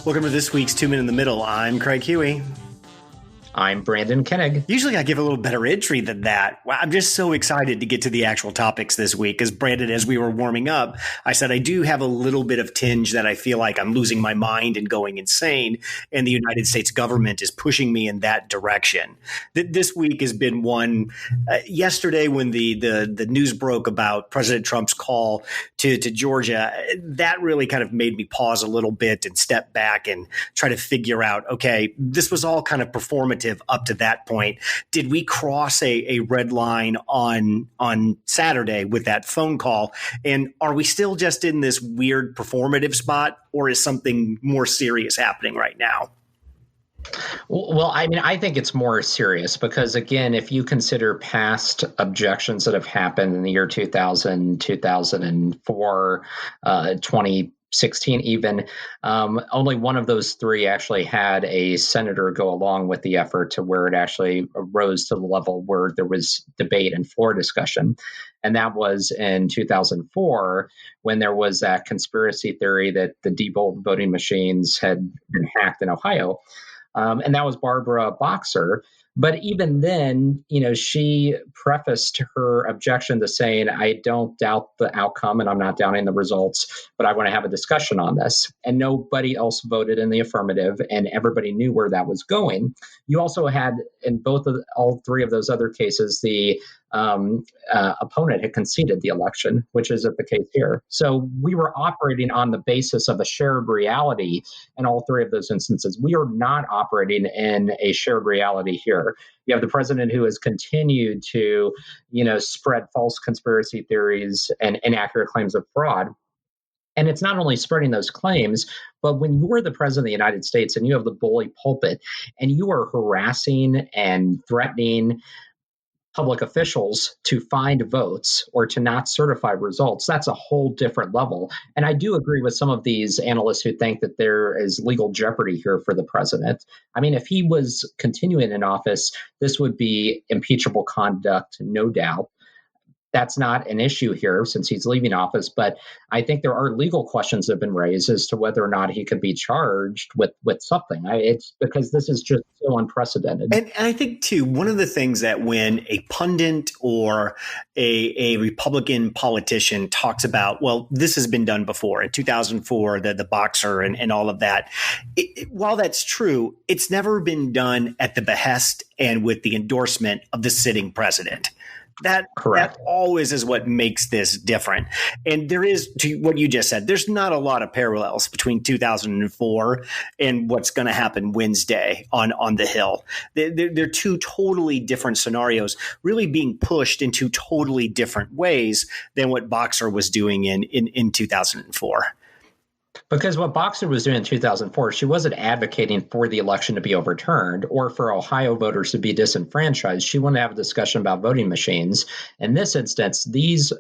Welcome to this week's 2 Men in the Middle. I'm Craig Huey. I'm Brandon Koenig. Usually I give a little better entry than that. Wow, I'm just so excited to get to the actual topics this week. Because Brandon, as we were warming up, I said I do have a little bit of tinge that I feel like I'm losing my mind and going insane. And the United States government is pushing me in that direction. This week has been one. Yesterday when the news broke about President Trump's call to Georgia, that really kind of made me pause a little bit and step back and try to figure out, okay, this was all kind of performative up to that point. Did we cross a red line on Saturday with that phone call? And are we still just in this weird performative spot, or is something more serious happening right now? Well, I mean, I think it's more serious because, again, if you consider past objections that have happened in the year 2000, 2004, 2016 even, only one of those three actually had a senator go along with the effort to where it actually rose to the level where there was debate and floor discussion. And that was in 2004 when there was that conspiracy theory that the Diebold voting machines had been hacked in Ohio. And that was Barbara Boxer. But even then, she prefaced her objection to saying, I don't doubt the outcome and I'm not doubting the results, but I want to have a discussion on this. And nobody else voted in the affirmative, and everybody knew where that was going. You also had in all three of those other cases, the opponent had conceded the election, which isn't the case here. So we were operating on the basis of a shared reality in all three of those instances. We are not operating in a shared reality here. You have the president who has continued to, spread false conspiracy theories and inaccurate claims of fraud. And it's not only spreading those claims, but when you're the president of the United States and you have the bully pulpit and you are harassing and threatening public officials to find votes or to not certify results, that's a whole different level. And I do agree with some of these analysts who think that there is legal jeopardy here for the president. I mean, if he was continuing in office, this would be impeachable conduct, no doubt. That's not an issue here since he's leaving office, but I think there are legal questions that have been raised as to whether or not he could be charged with something. It's because this is just so unprecedented. And I think, too, one of the things that when a pundit or a Republican politician talks about, well, this has been done before in 2004, the Boxer and all of that, while that's true, it's never been done at the behest and with the endorsement of the sitting president. That always is what makes this different. And there is, to what you just said, there's not a lot of parallels between 2004 and what's going to happen Wednesday on the Hill. They're two totally different scenarios, really being pushed into totally different ways than what Boxer was doing in 2004. Because what Boxer was doing in 2004, she wasn't advocating for the election to be overturned or for Ohio voters to be disenfranchised. She wanted to have a discussion about voting machines. In this instance, these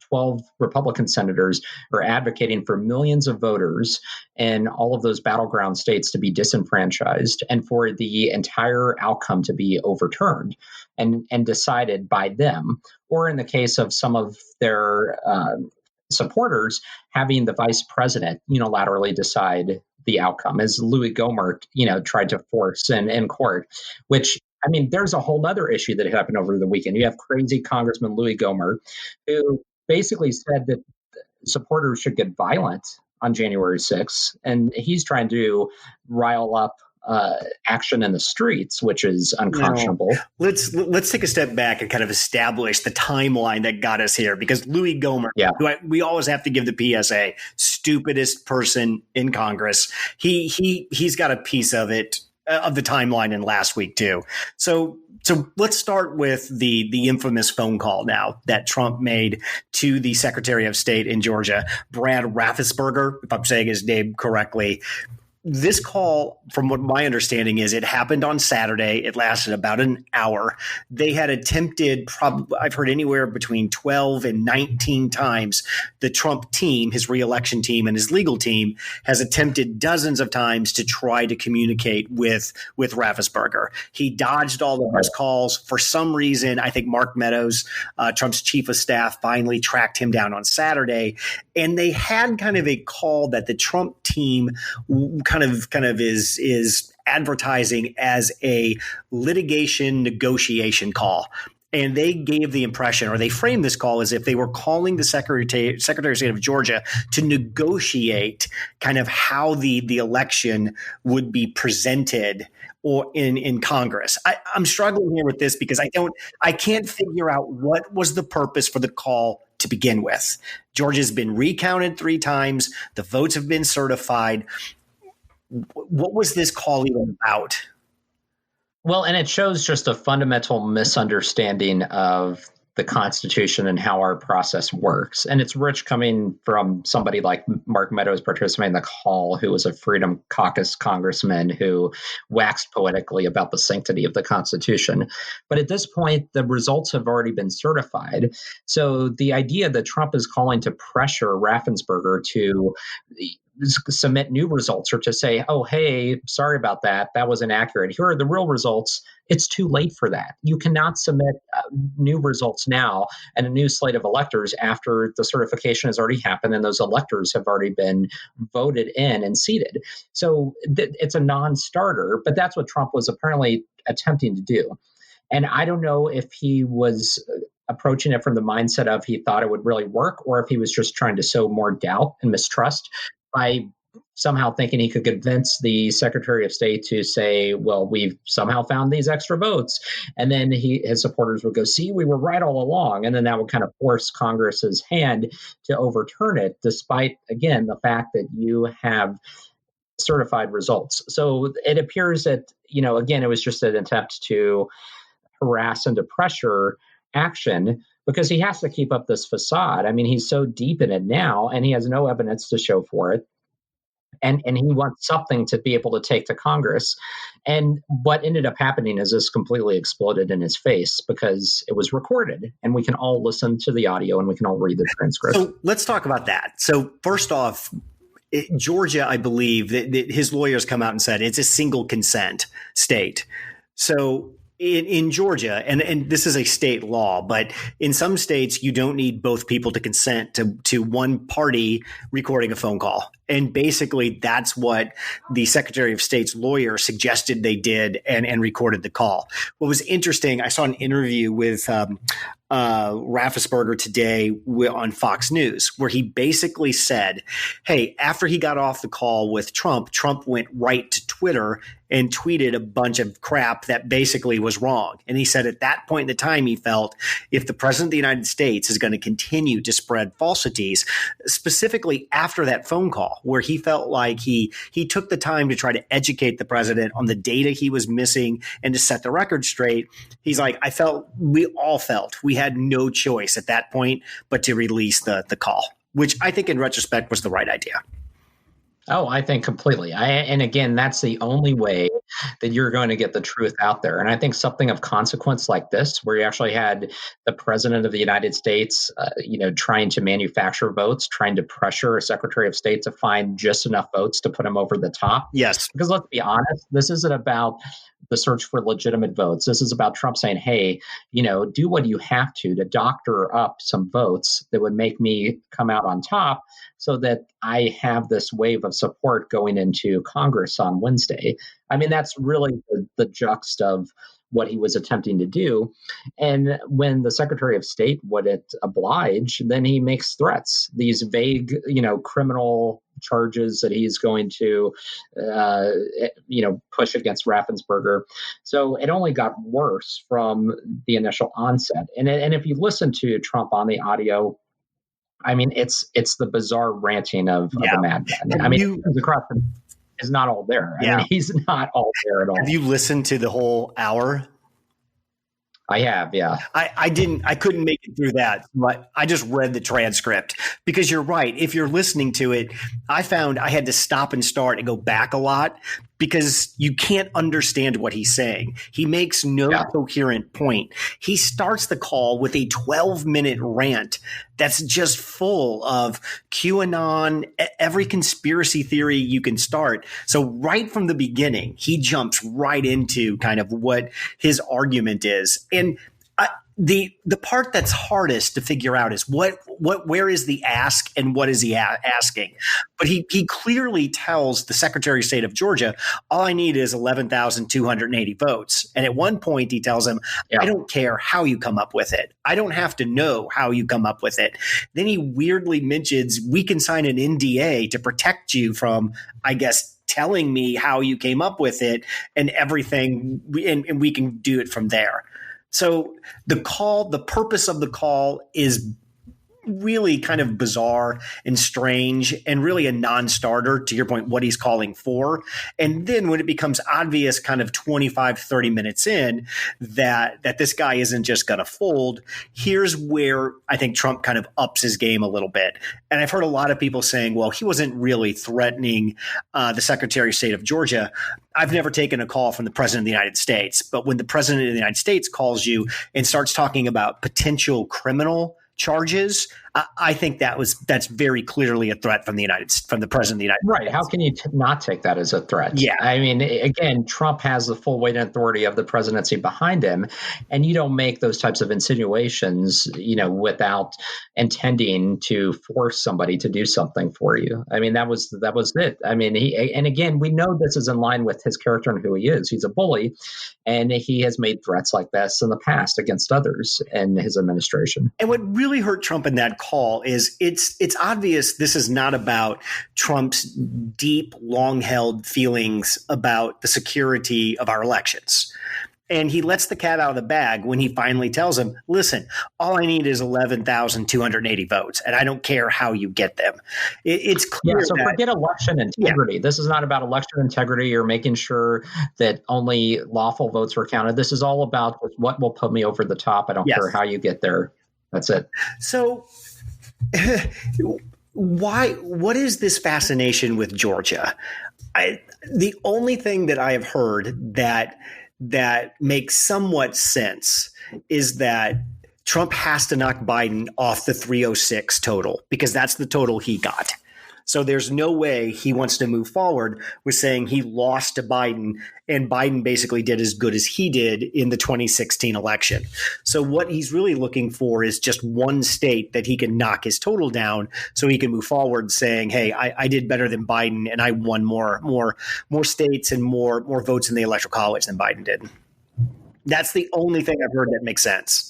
12 Republican senators are advocating for millions of voters in all of those battleground states to be disenfranchised and for the entire outcome to be overturned and decided by them. Or in the case of some of their supporters, having the vice president unilaterally decide the outcome, as Louis Gohmert, tried to force in court, which, I mean, there's a whole other issue that happened over the weekend. You have crazy Congressman Louis Gohmert, who basically said that supporters should get violent on January 6th, and he's trying to rile up action in the streets, which is unconscionable. Let's take a step back and kind of establish the timeline that got us here, because Louis Gohmert, who we always have to give the PSA, stupidest person in Congress. He's got a piece of it, of the timeline in last week too. So let's start with the infamous phone call now that Trump made to the Secretary of State in Georgia, Brad Raffensperger, if I'm saying his name correctly. This call, from what my understanding is, it happened on Saturday. It lasted about an hour. They had attempted, I've heard anywhere between 12 and 19 times. The Trump team, his reelection team and his legal team, has attempted dozens of times to try to communicate with Raffensperger. He dodged all of those calls. For some reason, I think Mark Meadows, Trump's chief of staff, finally tracked him down on Saturday. And they had kind of a call that the Trump team kind of is advertising as a litigation negotiation call. And they gave the impression, or they framed this call as if they were calling the Secretary of State of Georgia to negotiate kind of how the election would be presented or in Congress. I'm struggling here with this because I can't figure out what was the purpose for the call to begin with. Georgia's been recounted 3 times. The votes have been certified. What was this call even about? Well, and it shows just a fundamental misunderstanding of the Constitution and how our process works. And it's rich coming from somebody like Mark Meadows participating in the call, who was a Freedom Caucus congressman who waxed poetically about the sanctity of the Constitution. But at this point, the results have already been certified. So the idea that Trump is calling to pressure Raffensperger to submit new results or to say, oh, hey, sorry about that. That was inaccurate. Here are the real results. It's too late for that. You cannot submit new results now and a new slate of electors after the certification has already happened and those electors have already been voted in and seated. So it's a non-starter, but that's what Trump was apparently attempting to do. And I don't know if he was approaching it from the mindset of he thought it would really work, or if he was just trying to sow more doubt and mistrust by somehow thinking he could convince the Secretary of State to say, well, we've somehow found these extra votes. And then his supporters would go, see, we were right all along. And then that would kind of force Congress's hand to overturn it, despite, again, the fact that you have certified results. So it appears that, again, it was just an attempt to harass and to pressure action, because he has to keep up this facade. I mean, he's so deep in it now, and he has no evidence to show for it. And he wants something to be able to take to Congress. And what ended up happening is this completely exploded in his face because it was recorded, and we can all listen to the audio and we can all read the transcript. So let's talk about that. So first off, Georgia, I believe that his lawyers come out and said it's a single consent state. So in Georgia, and this is a state law, but in some states, you don't need both people to consent to one party recording a phone call. And basically, that's what the Secretary of State's lawyer suggested they did and recorded the call. What was interesting, I saw an interview with Raffensperger today on Fox News, where he basically said, hey, after he got off the call with Trump went right to Twitter and tweeted a bunch of crap that basically was wrong. And he said at that point in the time, he felt if the president of the United States is going to continue to spread falsities, specifically after that phone call, where he felt like he took the time to try to educate the president on the data he was missing and to set the record straight. He's like, we all felt we had no choice at that point but to release the call, which I think in retrospect was the right idea. Oh, I think completely. And again, that's the only way that you're going to get the truth out there. And I think something of consequence like this, where you actually had the president of the United States, trying to manufacture votes, trying to pressure a Secretary of State to find just enough votes to put him over the top. Yes. Because let's be honest, this isn't about the search for legitimate votes. This is about Trump saying, hey, do what you have to doctor up some votes that would make me come out on top so that I have this wave of support going into Congress on Wednesday. I mean, that's really the juxt of what he was attempting to do. And when the Secretary of State wouldn't oblige, then he makes threats, these vague, criminal charges that he's going to, push against Raffensperger. So it only got worse from the initial onset. And if you listen to Trump on the audio, I mean, it's the bizarre ranting of a madman. I mean, is not all there. I mean, he's not all there at all. Have you listened to the whole hour? I have, yeah. I couldn't make it through that. But I just read the transcript because you're right. If you're listening to it, I found I had to stop and start and go back a lot because you can't understand what he's saying. He makes no coherent point. He starts the call with a 12-minute rant that's just full of QAnon, every conspiracy theory you can start. So right from the beginning, he jumps right into kind of what his argument is. And the part that's hardest to figure out is where is the ask and what is he asking? But he clearly tells the Secretary of State of Georgia, all I need is 11,280 votes. And at one point he tells him, I don't care how you come up with it. I don't have to know how you come up with it. Then he weirdly mentions we can sign an NDA to protect you from, I guess, telling me how you came up with it and everything, and we can do it from there. So the purpose of the call is really kind of bizarre and strange and really a non-starter, to your point, what he's calling for. And then when it becomes obvious kind of 25, 30 minutes in that this guy isn't just going to fold, here's where I think Trump kind of ups his game a little bit. And I've heard a lot of people saying, well, he wasn't really threatening the Secretary of State of Georgia. I've never taken a call from the President of the United States, but when the President of the United States calls you and starts talking about potential criminal charges, I think that's very clearly a threat from the President of the United States. Right. How can you not take that as a threat? Yeah. I mean, again, Trump has the full weight and authority of the presidency behind him, and you don't make those types of insinuations, without intending to force somebody to do something for you. I mean, that was it. I mean, and again, we know this is in line with his character and who he is. He's a bully, and he has made threats like this in the past against others in his administration. And what really hurt Trump in that call is it's obvious this is not about Trump's deep, long-held feelings about the security of our elections. And he lets the cat out of the bag when he finally tells him, listen, all I need is 11,280 votes, and I don't care how you get them. It's clear. Yeah, so forget election integrity. Yeah. This is not about election integrity or making sure that only lawful votes were counted. This is all about what will put me over the top. I don't care how you get there. That's it. So what is this fascination with Georgia? The only thing that I have heard that makes somewhat sense is that Trump has to knock Biden off the 306 total because that's the total he got. So there's no way he wants to move forward with saying he lost to Biden and Biden basically did as good as he did in the 2016 election. So what he's really looking for is just one state that he can knock his total down so he can move forward saying, hey, I did better than Biden and I won more states and more votes in the Electoral College than Biden did. That's the only thing I've heard that makes sense.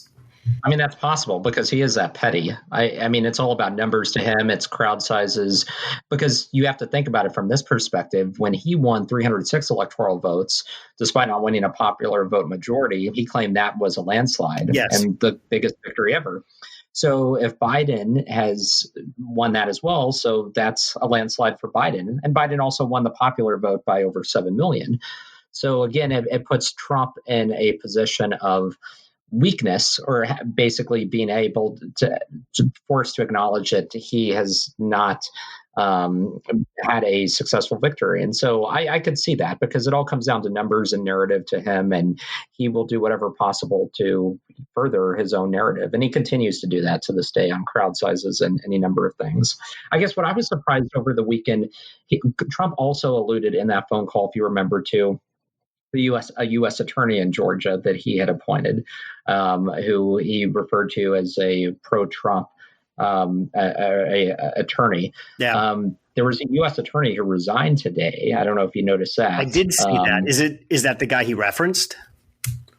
I mean, that's possible because he is that petty. I mean, it's all about numbers to him. It's crowd sizes, because you have to think about it from this perspective. When he won 306 electoral votes, despite not winning a popular vote majority, he claimed that was a landslide and the biggest victory ever. So if Biden has won that as well, so that's a landslide for Biden. And Biden also won the popular vote by over 7 million. So again, it puts Trump in a position of weakness, or basically being able to forced to acknowledge that he has not had a successful victory. And so I could see that because it all comes down to numbers and narrative to him, and he will do whatever possible to further his own narrative. And he continues to do that to this day on crowd sizes and any number of things. I guess what I was surprised over the weekend, Trump also alluded in that phone call, if you remember, to a U.S. attorney in Georgia that he had appointed, who he referred to as a pro-Trump attorney. Yeah. There was a U.S. attorney who resigned today. I don't know if you noticed that. I did see that. Is that the guy he referenced?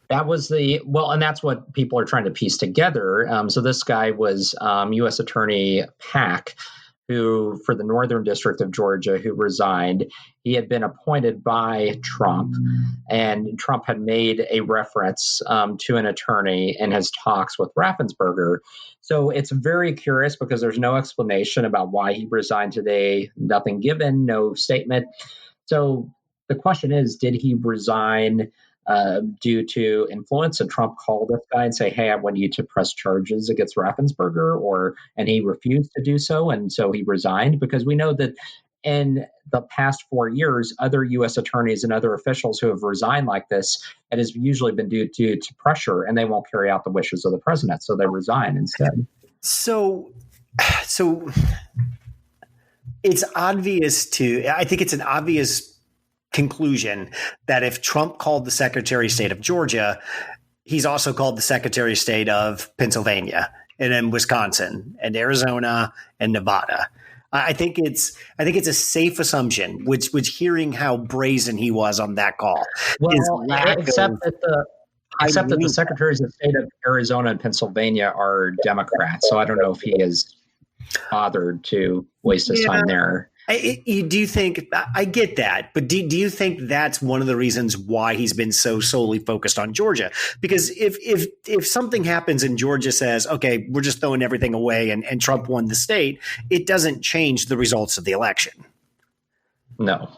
That was and that's what people are trying to piece together. So this guy was U.S. Attorney Pack, who, for the Northern District of Georgia, who resigned. He had been appointed by Trump, and Trump had made a reference to an attorney in his talks with Raffensperger. So it's very curious because there's no explanation about why he resigned today, nothing given, no statement. So the question is, did he resign due to influence, and Trump called this guy and say, hey, I want you to press charges against Raffensperger, and he refused to do so, and so he resigned? Because we know that in the past 4 years, other U.S. attorneys and other officials who have resigned like this, it has usually been due to pressure, and they won't carry out the wishes of the president, so they resign instead. So it's obvious I think it's an obvious conclusion that if Trump called the Secretary of State of Georgia, he's also called the Secretary of State of Pennsylvania, and then Wisconsin and Arizona and Nevada. I think it's a safe assumption, which hearing how brazen he was on that call. Well, except that the secretaries of state of Arizona and Pennsylvania are Democrats, so I don't know if he is bothered to waste his time there. Do you think, I get that, but do you think that's one of the reasons why he's been so solely focused on Georgia? Because if something happens and Georgia says, okay, we're just throwing everything away and Trump won the state, it doesn't change the results of the election. No.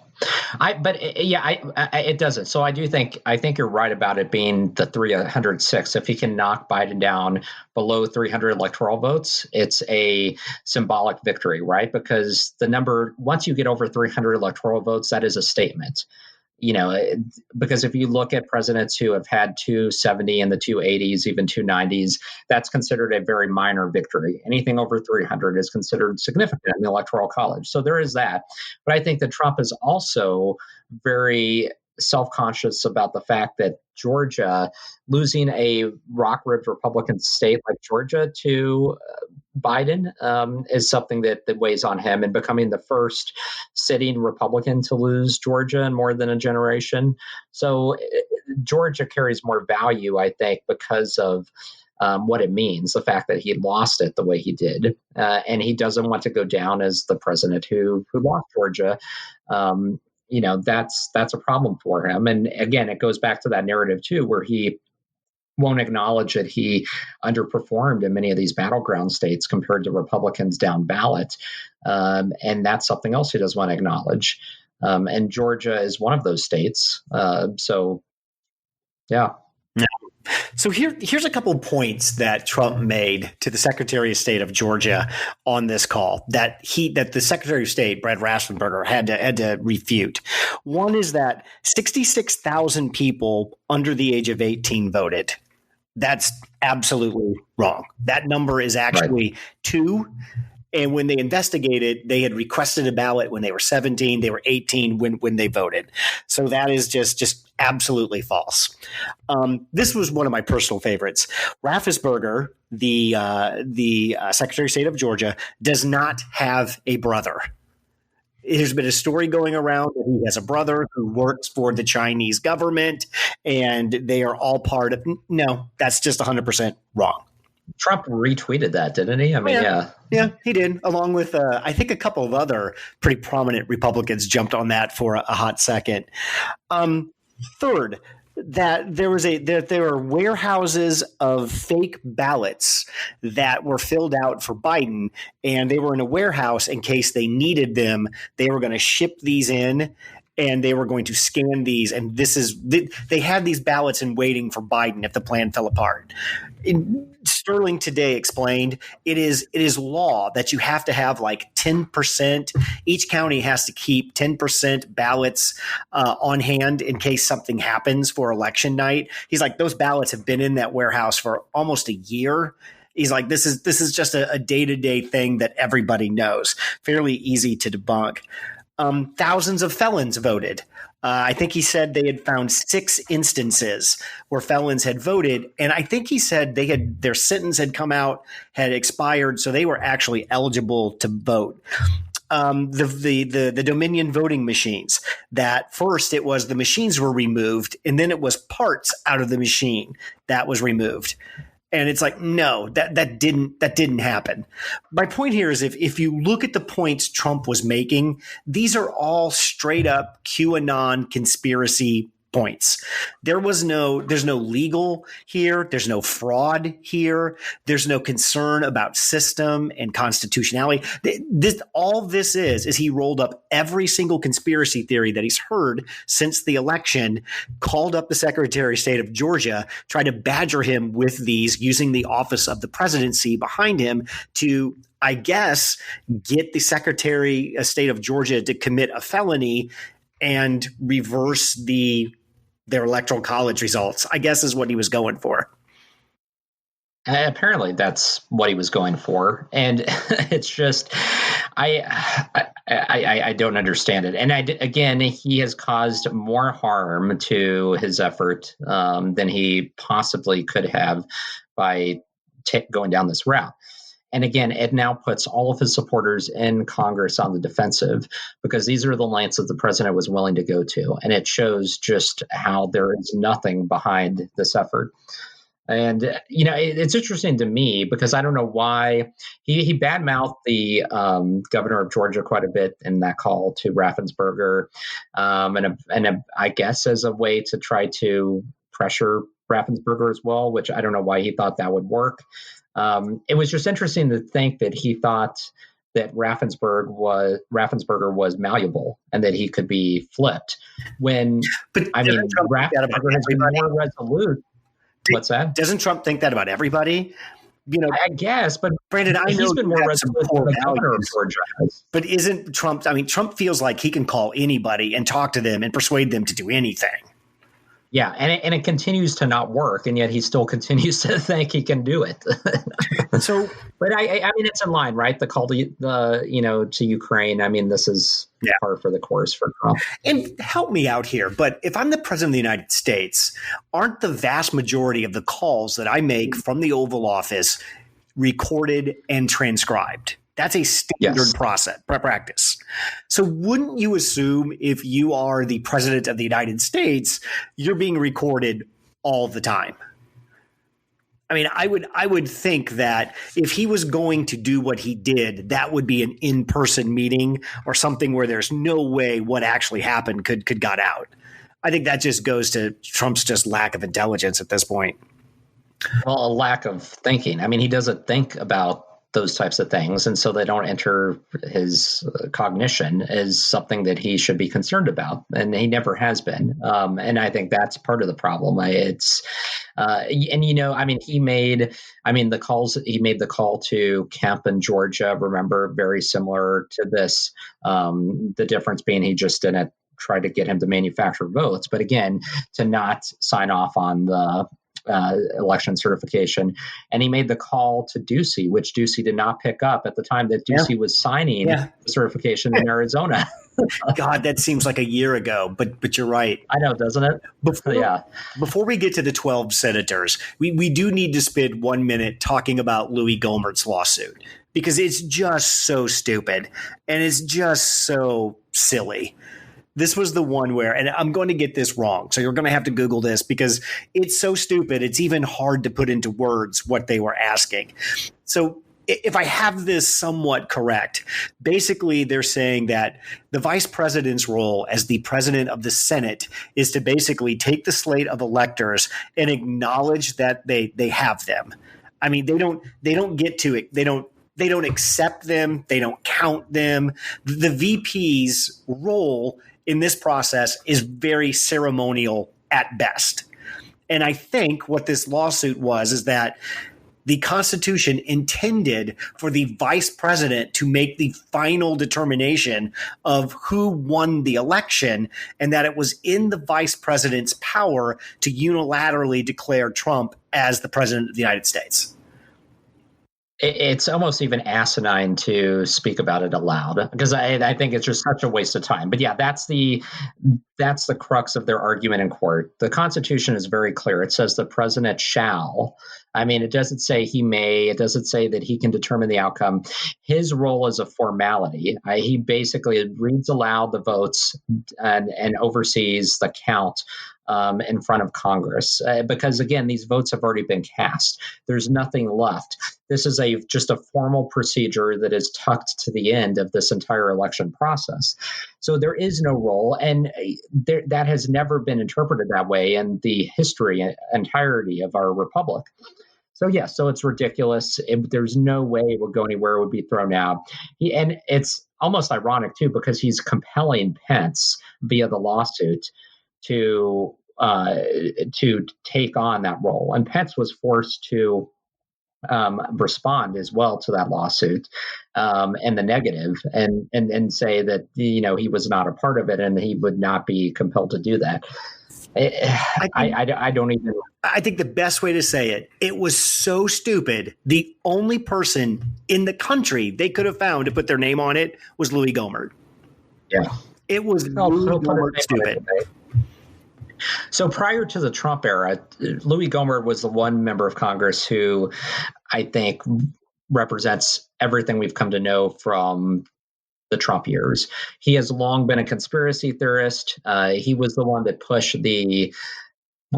It doesn't. So I think you're right about it being the 306. If he can knock Biden down below 300 electoral votes, it's a symbolic victory, right? Because the number, once you get over 300 electoral votes, that is a statement. Because if you look at presidents who have had 270 in the 280s, even 290s, that's considered a very minor victory. Anything over 300 is considered significant in the Electoral College. So there is that. But I think that Trump is also very self-conscious about the fact that Georgia, losing a rock-ribbed Republican state like Georgia to Biden is something that weighs on him, and becoming the first sitting Republican to lose Georgia in more than a generation. So Georgia carries more value, I think, because of what it means, the fact that he lost it the way he did. And he doesn't want to go down as the president who lost Georgia. That's a problem for him. And again, it goes back to that narrative too, where he won't acknowledge that he underperformed in many of these battleground states compared to Republicans down ballot. And that's something else he doesn't want to acknowledge. And Georgia is one of those states. Yeah. So here's a couple of points that Trump made to the Secretary of State of Georgia on this call that the Secretary of State, Brad Raffensperger, had to refute. One is that 66,000 people under the age of 18 voted. That's absolutely wrong. That number is actually right. 2. And when they investigated, they had requested a ballot when they were 17, they were 18 when they voted. So that is just absolutely false. This was one of my personal favorites. Raffensperger, the Secretary of State of Georgia, does not have a brother. There's been a story going around that he has a brother who works for the Chinese government, and they are all part of. No, that's just 100% wrong. Trump retweeted that, didn't he? I mean, yeah, he did. Along with, I think, a couple of other pretty prominent Republicans jumped on that for a hot second. Third, that there were warehouses of fake ballots that were filled out for Biden, and they were in a warehouse in case they needed them. They were going to ship these in, and they were going to scan these. And they had these ballots in waiting for Biden if the plan fell apart. Sterling today explained it is law that you have to have like 10%. Each county has to keep 10% ballots on hand in case something happens for election night. He's like, those ballots have been in that warehouse for almost a year. He's like, this is just a day-to-day thing that everybody knows. Fairly easy to debunk. Thousands of felons voted. I think he said they had found 6 instances where felons had voted, and I think he said their sentence had come out, had expired, so they were actually eligible to vote. The Dominion voting machines, that first it was the machines were removed, and then it was parts out of the machine that was removed. And it's like, no, that didn't happen. My point here is if you look at the points Trump was making, these are all straight up QAnon conspiracy points. There's no legal here. There's no fraud here. There's no concern about system and constitutionality. All this is he rolled up every single conspiracy theory that he's heard since the election, called up the Secretary of State of Georgia, tried to badger him with these using the office of the presidency behind him to, I guess, get the Secretary of State of Georgia to commit a felony and reverse their electoral college results, I guess, is what he was going for. Apparently, that's what he was going for, and it's just, I don't understand it. And again, he has caused more harm to his effort than he possibly could have by going down this route. And again, it now puts all of his supporters in Congress on the defensive because these are the lengths that the president was willing to go to, and it shows just how there is nothing behind this effort. And, it's interesting to me because I don't know why he badmouthed the governor of Georgia quite a bit in that call to Raffensperger. I guess as a way to try to pressure Raffensperger as well, which I don't know why he thought that would work. It was just interesting to think that he thought that Raffensperger was malleable and that he could be flipped. Raffensperger has been more resolute. What's that? Doesn't Trump think that about everybody? I guess, but Brandon, I know he's been more resolute than the governor of Georgia. But isn't Trump? I mean, Trump feels like he can call anybody and talk to them and persuade them to do anything. Yeah, and it continues to not work, and yet he still continues to think he can do it. So, but I mean, it's in line, right? The call to Ukraine. I mean, this is par for the course for Trump. And help me out here, but if I'm the president of the United States, aren't the vast majority of the calls that I make from the Oval Office recorded and transcribed? That's a standard practice. So wouldn't you assume if you are the president of the United States, you're being recorded all the time? I mean, I would think that if he was going to do what he did, that would be an in-person meeting or something where there's no way what actually happened could got out. I think that just goes to Trump's just lack of intelligence at this point. Well, a lack of thinking. I mean, he doesn't think about those types of things, and so they don't enter his cognition as something that he should be concerned about, and he never has been. And I think that's part of the problem. He made the call to Kemp in Georgia. Remember, very similar to this. The difference being he just didn't try to get him to manufacture votes, but again, to not sign off on the election certification. And he made the call to Ducey, which Ducey did not pick up at the time that Ducey was signing the certification in Arizona. God, that seems like a year ago, but you're right. I know, doesn't it? Before we get to the 12 senators, we do need to spend 1 minute talking about Louis Gohmert's lawsuit because it's just so stupid and it's just so silly. This was the one where, and I'm going to get this wrong, so you're going to have to Google this because it's so stupid. It's even hard to put into words what they were asking. So if I have this somewhat correct, basically they're saying that the vice president's role as the president of the Senate is to basically take the slate of electors and acknowledge that they have them. I mean, they don't get to it. They don't accept them. They don't count them. The VP's role in this process is very ceremonial at best. And I think what this lawsuit is that the Constitution intended for the vice president to make the final determination of who won the election, and that it was in the vice president's power to unilaterally declare Trump as the president of the United States. It's almost even asinine to speak about it aloud because I think it's just such a waste of time. But yeah, that's the crux of their argument in court. The Constitution is very clear. It says the president shall. I mean, it doesn't say he may. It doesn't say that he can determine the outcome. His role is a formality. He basically reads aloud the votes and oversees the count in front of Congress because, again, these votes have already been cast. There's nothing left. This is just a formal procedure that is tucked to the end of this entire election process. So there is no role, and that has never been interpreted that way in the entirety of our republic. So, so it's ridiculous. There's no way it would go anywhere. It would be thrown out. And it's almost ironic, too, because he's compelling Pence via the lawsuit to take on that role. And Pence was forced to respond as well to that lawsuit and the negative, and say that he was not a part of it and he would not be compelled to do that. I don't even. I think the best way to say it was so stupid. The only person in the country they could have found to put their name on it was Louis Gohmert. Yeah, it was Louis Gohmert stupid. So prior to the Trump era, Louis Gohmert was the one member of Congress who I think represents everything we've come to know from the Trump years. He has long been a conspiracy theorist. He was the one that pushed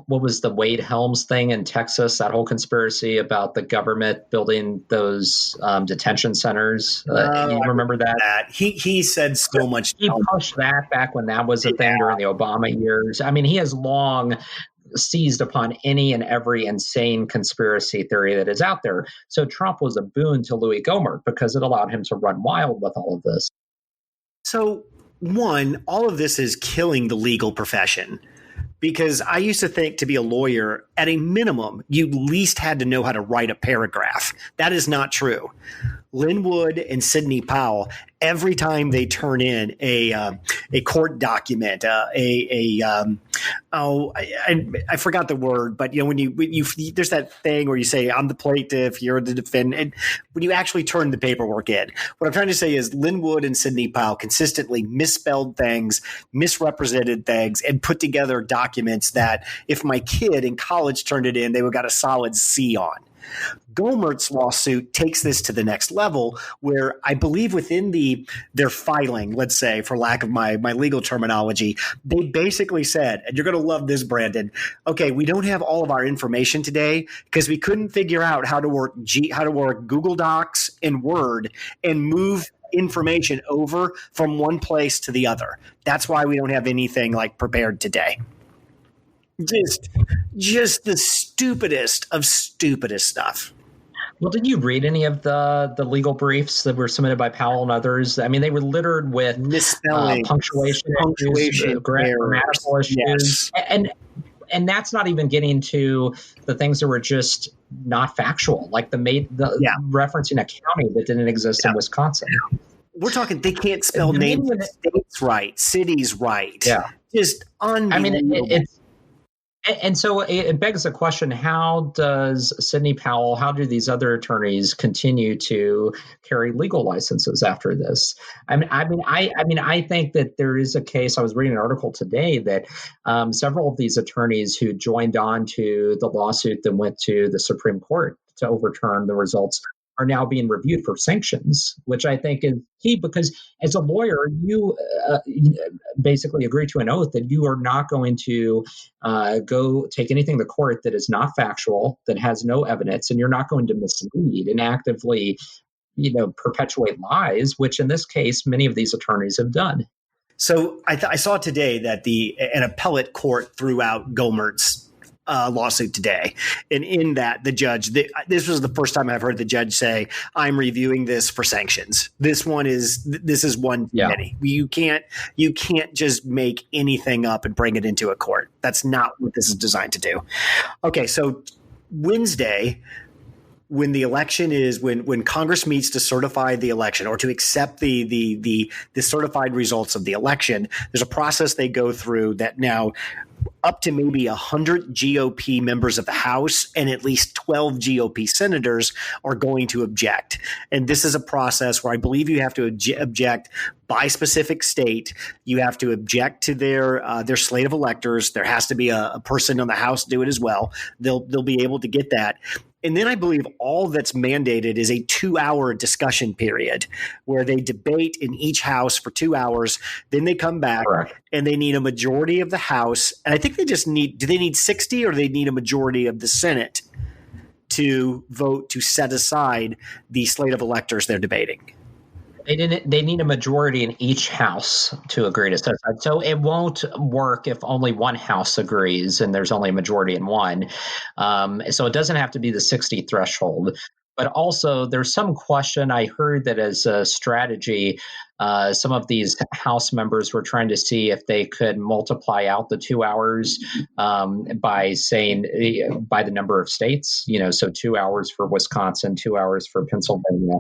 what was the Wade Helms thing in Texas, that whole conspiracy about the government building those detention centers. You remember that? He said so much. He pushed that back when that was a thing during the Obama years. I mean, he has long seized upon any and every insane conspiracy theory that is out there. So Trump was a boon to Louis Gohmert because it allowed him to run wild with all of this. So, one, all of this is killing the legal profession. Because I used to think to be a lawyer, at a minimum, you at least had to know how to write a paragraph. That is not true. Lynn Wood and Sidney Powell, every time they turn in a court document, I forgot the word, but when you there's that thing where you say I'm the plaintiff, you're the defendant. When you actually turn the paperwork in, what I'm trying to say is Lynn Wood and Sidney Powell consistently misspelled things, misrepresented things, and put together documents that if my kid in college turned it in, they would have got a solid C on. Gohmert's lawsuit takes this to the next level where I believe within their filing, let's say, for lack of my legal terminology, they basically said, and you're going to love this, Brandon, okay, we don't have all of our information today because we couldn't figure out how to work Google Docs and Word and move information over from one place to the other. That's why we don't have anything prepared today. Just the stupidest of stupidest stuff. Well, did you read any of the legal briefs that were submitted by Powell and others? I mean, they were littered with misspelling, punctuation issues, grammatical issues, yes. And that's not even getting to the things that were just not factual, like referencing a county that didn't exist in Wisconsin. We're talking they can't spell names of states right, cities right. Yeah, just unbelievable. I mean, and so it begs the question: how does Sidney Powell, how do these other attorneys continue to carry legal licenses after this? I think that there is a case. I was reading an article today that several of these attorneys who joined on to the lawsuit that went to the Supreme Court to overturn the results are now being reviewed for sanctions, which I think is key because as a lawyer, you basically agree to an oath that you are not going to go take anything to court that is not factual, that has no evidence, and you're not going to mislead and actively, perpetuate lies, which in this case, many of these attorneys have done. So I saw today that an appellate court threw out Gohmert's lawsuit today. And in that, the judge, this was the first time I've heard the judge say, I'm reviewing this for sanctions. This is one too many. You can't just make anything up and bring it into a court. That's not what this is designed to do. Okay, so Wednesday, when the election is when Congress meets to certify the election or to accept the certified results of the election, there's a process they go through that now up to maybe 100 GOP members of the House and at least 12 GOP senators are going to object. And this is a process where I believe you have to object by specific state. You have to object to their slate of electors. There has to be a person on the House do it as well. They'll be able to get that. And then I believe all that's mandated is a 2-hour discussion period where they debate in each house for 2 hours. Then they come back and they need a majority of the House. And I think do they need 60 or do they need a majority of the Senate to vote to set aside the slate of electors they're debating? They need a majority in each house to agree to set aside. So it won't work if only one house agrees and there's only a majority in one. So it doesn't have to be the 60 threshold. But also, there's some question. I heard that as a strategy, some of these House members were trying to see if they could multiply out the 2 hours by saying by the number of states, so 2 hours for Wisconsin, 2 hours for Pennsylvania.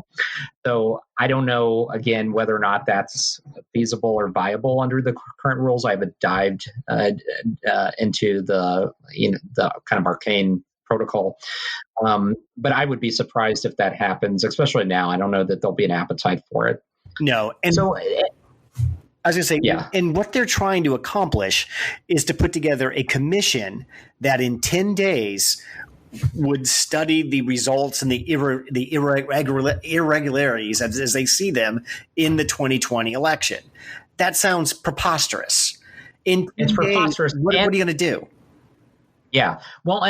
So I don't know, again, whether or not that's feasible or viable under the current rules. I haven't dived into the kind of arcane protocol. But I would be surprised if that happens, especially now. I don't know that there'll be an appetite for it. No. And so I was going to say, yeah. And what they're trying to accomplish is to put together a commission that in 10 days would study the results and the irregularities as they see them in the 2020 election. That sounds preposterous. It's preposterous. What are you going to do? Yeah. Well,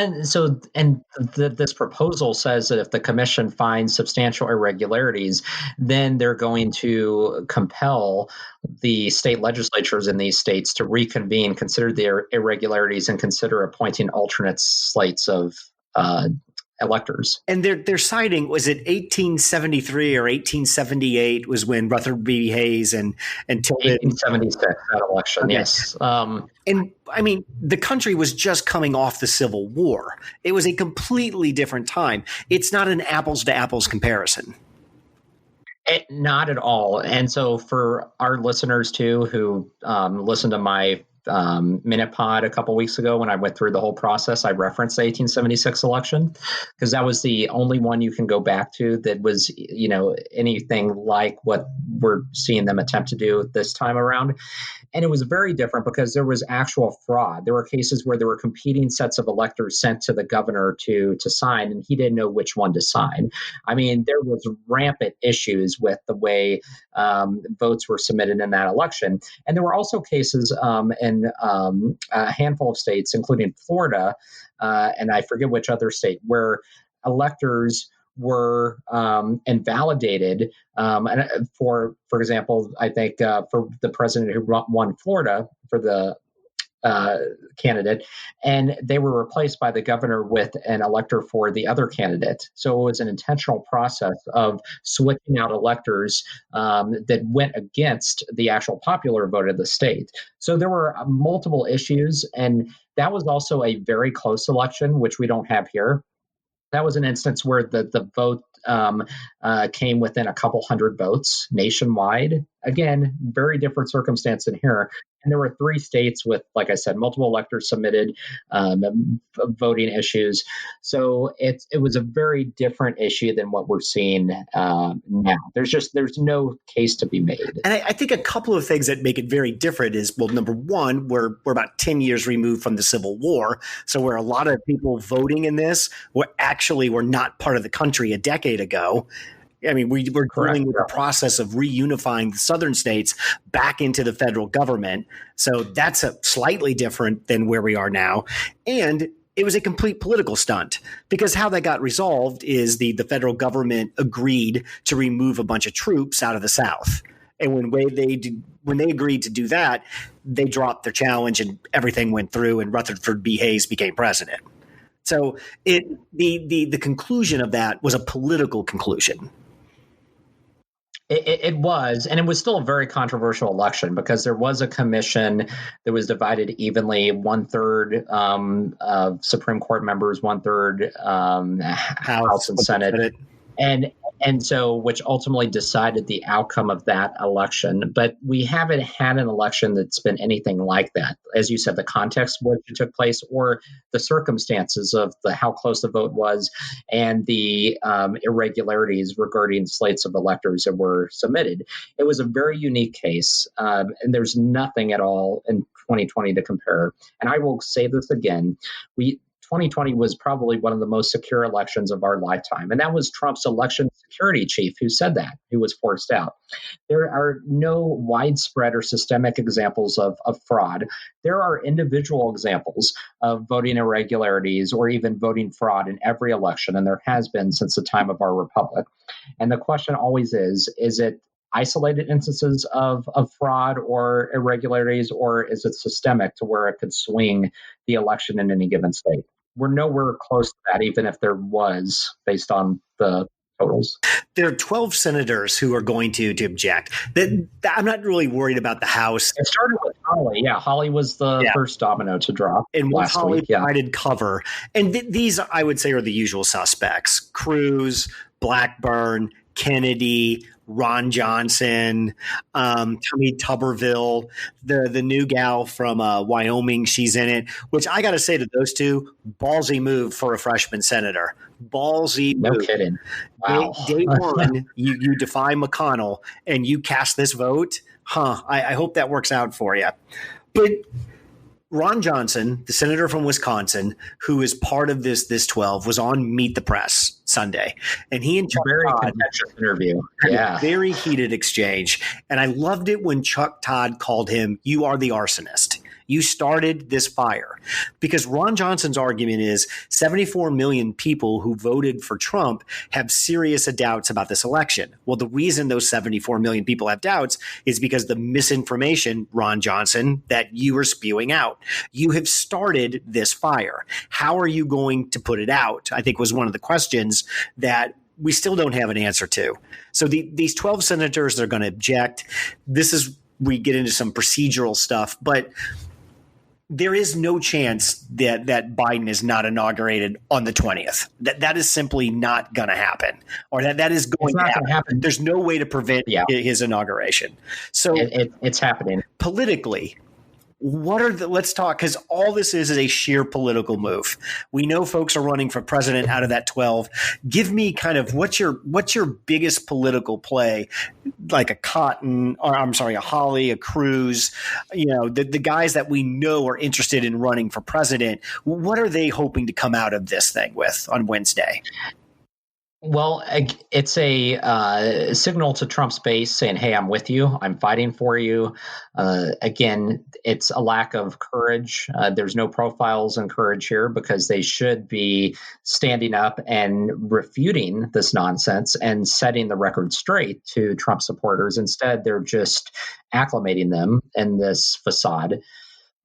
this proposal says that if the commission finds substantial irregularities, then they're going to compel the state legislatures in these states to reconvene, consider the irregularities, and consider appointing alternate slates of electors. And they're citing, was it 1873 or 1878 was when Rutherford B. Hayes and Tilden. 1876, that election, okay. Yes. And I mean, the country was just coming off the Civil War. It was a completely different time. It's not an apples to apples comparison. Not at all. And so for our listeners too, who listened to my Minute Pod a couple weeks ago when I went through the whole process, I referenced the 1876 election because that was the only one you can go back to that was, anything like what we're seeing them attempt to do this time around. And it was very different because there was actual fraud. There were cases where there were competing sets of electors sent to the governor to sign, and he didn't know which one to sign. I mean, there was rampant issues with the way votes were submitted in that election. And there were also cases in a handful of states, including Florida, and I forget which other state, where electors were invalidated. And for example, I think for the president who won Florida for the candidate, and they were replaced by the governor with an elector for the other candidate. So it was an intentional process of switching out electors that went against the actual popular vote of the state. So there were multiple issues, and that was also a very close election, which we don't have here. That was an instance where the vote came within a couple hundred votes nationwide. Again, very different circumstance than here. And there were 3 states with, like I said, multiple electors submitted, voting issues. So it was a very different issue than what we're seeing now. There's no case to be made. And I think a couple of things that make it very different is, well, number one, we're about 10 years removed from the Civil War. So where a lot of people voting in this were not part of the country a decade ago. I mean, we're dealing with the process of reunifying the southern states back into the federal government. So that's slightly different than where we are now. And it was a complete political stunt because how that got resolved is the federal government agreed to remove a bunch of troops out of the South. And when they agreed to do that, they dropped their challenge and everything went through and Rutherford B. Hayes became president. So the conclusion of that was a political conclusion. It was, and it was still a very controversial election because there was a commission that was divided evenly, 1/3 of Supreme Court members, 1/3 House and Senate. And so, which ultimately decided the outcome of that election. But we haven't had an election that's been anything like that. As you said, the context which it took place or the circumstances of how close the vote was and the irregularities regarding slates of electors that were submitted. It was a very unique case, and there's nothing at all in 2020 to compare. And I will say this again. 2020 was probably one of the most secure elections of our lifetime. And that was Trump's election security chief who said that, who was forced out. There are no widespread or systemic examples of fraud. There are individual examples of voting irregularities or even voting fraud in every election, and there has been since the time of our republic. And the question always is it isolated instances of fraud or irregularities, or is it systemic to where it could swing the election in any given state? We're nowhere close to that, even if there was, based on the totals. There are 12 senators who are going to object. I'm not really worried about the House. It started with Holly. Yeah, Holly was the first domino to drop and last Holly week. Yeah. provided cover. And these, I would say, are the usual suspects: Cruz, Blackburn, Kennedy, Ron Johnson, Tommy Tuberville, the new gal from Wyoming. She's in it, which I got to say to those two, ballsy move for a freshman senator. Ballsy move. No kidding. Wow. Day one, you defy McConnell and you cast this vote. I hope that works out for you. But Ron Johnson, the senator from Wisconsin, who is part of this 12, was on Meet the Press Sunday, and he and Chuck Todd contentious interview. had a very heated exchange. And I loved it when Chuck Todd called him, "You are the arsonist. You started this fire." Because Ron Johnson's argument is 74 million people who voted for Trump have serious doubts about this election. Well, the reason those 74 million people have doubts is because the misinformation, Ron Johnson, that you are spewing out. You have started this fire. How are you going to put it out? I think was one of the questions that we still don't have an answer to. So these 12 senators, they're going to object. This is, we get into some procedural stuff, but there is no chance that Biden is not inaugurated on the 20th. That is simply not going to happen, or that is going to happen. There's no way to prevent his inauguration. So it's happening politically. Let's talk, because all this is a sheer political move. We know folks are running for president out of that 12. Give me kind of what's your biggest political play, like a Holly, a Cruz, the guys that we know are interested in running for president. What are they hoping to come out of this thing with on Wednesday? Well, it's a signal to Trump's base saying, "Hey, I'm with you. I'm fighting for you." Again, it's a lack of courage. There's no profiles in courage here, because they should be standing up and refuting this nonsense and setting the record straight to Trump supporters. Instead, they're just acclimating them in this facade.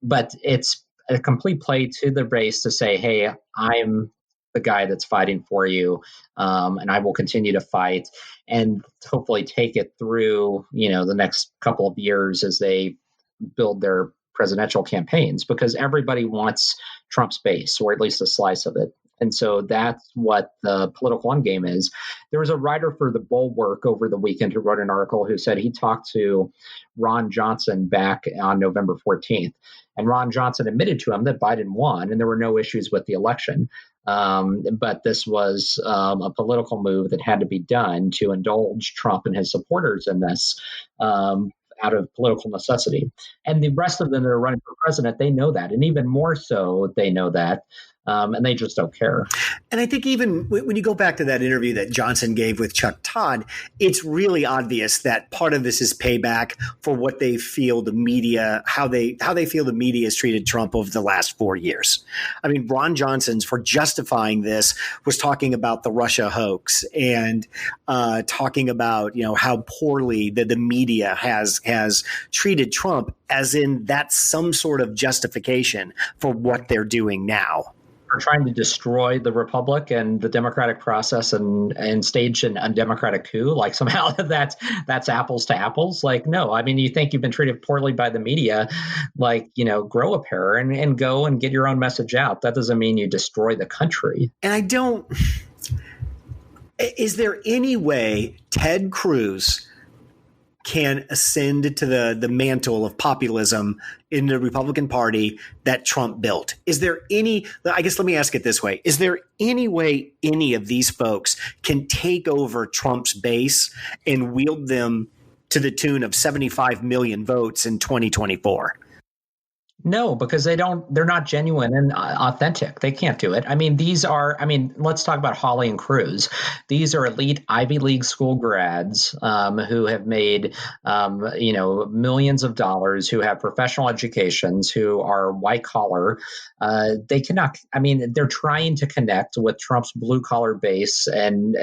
But it's a complete play to the base to say, "Hey, I'm the guy that's fighting for you, and I will continue to fight," and hopefully take it through, the next couple of years as they build their presidential campaigns, because everybody wants Trump's base, or at least a slice of it. And so that's what the political endgame is. There was a writer for The Bulwark over the weekend who wrote an article who said he talked to Ron Johnson back on November 14th. And Ron Johnson admitted to him that Biden won and there were no issues with the election. But this was a political move that had to be done to indulge Trump and his supporters in this out of political necessity. And the rest of them that are running for president, they know that. And even more so, they know that. And they just don't care. And I think even when you go back to that interview that Johnson gave with Chuck Todd, it's really obvious that part of this is payback for what they feel the media, how they feel the media has treated Trump over the last 4 years. I mean, Ron Johnson's, for justifying this, was talking about the Russia hoax and talking about how poorly the media has treated Trump, as in that's some sort of justification for what they're doing now. For trying to destroy the republic and the democratic process and stage an undemocratic coup, like somehow that's apples to apples. Like, no, I mean, you think you've been treated poorly by the media, like, grow a pair and go and get your own message out. That doesn't mean you destroy the country. And is there any way Ted Cruz can ascend to the mantle of populism in the Republican Party that Trump built? Is there any, I guess, let me ask it this way. Is there any way any of these folks can take over Trump's base and wield them to the tune of 75 million votes in 2024? No, because they're not genuine and authentic. They can't do it. I mean, let's talk about Holly and Cruz. These are elite Ivy League school grads who have made, millions of dollars, who have professional educations, who are white collar. They cannot, they're trying to connect with Trump's blue collar base and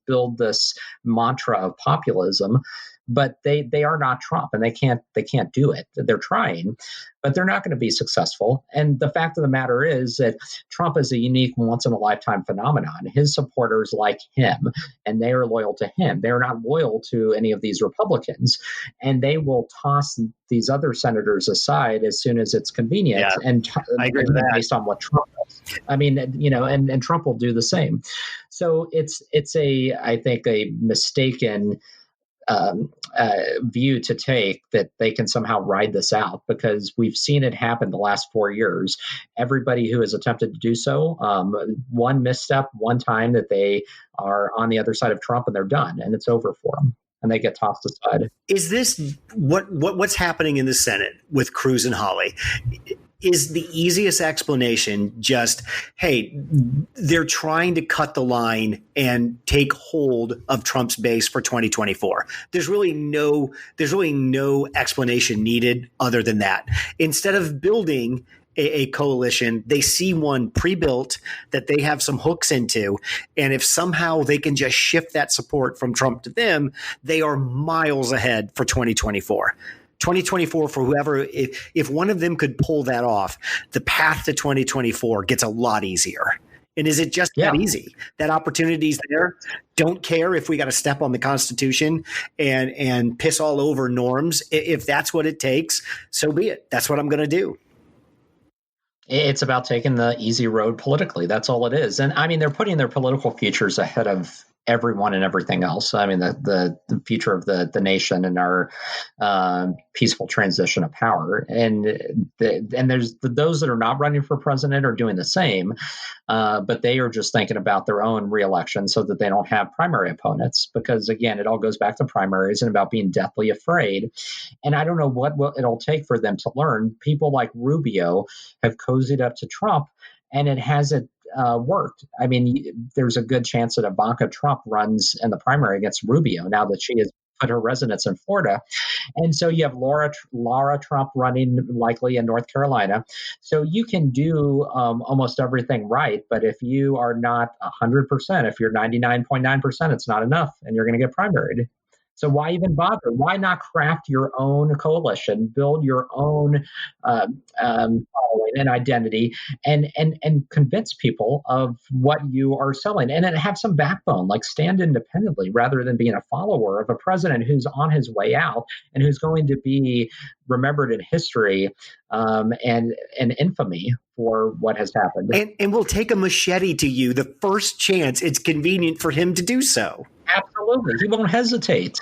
build this mantra of populism. but they are not Trump, and they can't do it. They're trying, but they're not going to be successful. And the fact of the matter is that Trump is a unique, once in a lifetime phenomenon. His supporters like him, and they are loyal to him. They're not loyal to any of these Republicans, and they will toss these other senators aside as soon as it's convenient. Yeah, and I agree with that. Based on what Trump does. I mean, and Trump will do the same. So it's I think a mistaken view to take that they can somehow ride this out, because we've seen it happen the last 4 years. Everybody who has attempted to do so, one misstep, one time that they are on the other side of Trump, and they're done, and it's over for them, and they get tossed aside. Is this what's happening in the Senate with Cruz and Hawley? Is the easiest explanation just, hey, they're trying to cut the line and take hold of Trump's base for 2024? There's really no explanation needed other than that. Instead of building a coalition, they see one pre-built that they have some hooks into. And if somehow they can just shift that support from Trump to them, they are miles ahead for 2024. 2024 for whoever, if one of them could pull that off, the path to 2024 gets a lot easier. And is it just that easy? That opportunity's there. Don't care if we got to step on the Constitution and piss all over norms. If that's what it takes, so be it. That's what I'm going to do. It's about taking the easy road politically. That's all it is. And I mean, they're putting their political futures ahead of everyone and everything else. I mean, the future of the nation and our peaceful transition of power. And there's those that are not running for president are doing the same, but they are just thinking about their own reelection so that they don't have primary opponents. Because again, it all goes back to primaries and about being deathly afraid. And I don't know what it'll take for them to learn. People like Rubio have cozied up to Trump, and it hasn't worked. I mean, there's a good chance that Ivanka Trump runs in the primary against Rubio now that she has put her residence in Florida. And so you have Laura Trump running likely in North Carolina. So you can do almost everything right. But if you are not 100%, if you're 99.9%, it's not enough, and you're going to get primaried. So why even bother? Why not craft your own coalition, build your own following and identity, and convince people of what you are selling, and then have some backbone, like stand independently rather than being a follower of a president who's on his way out and who's going to be remembered in history and infamy for what has happened. And we'll take a machete to you the first chance it's convenient for him to do so. Absolutely. He won't hesitate.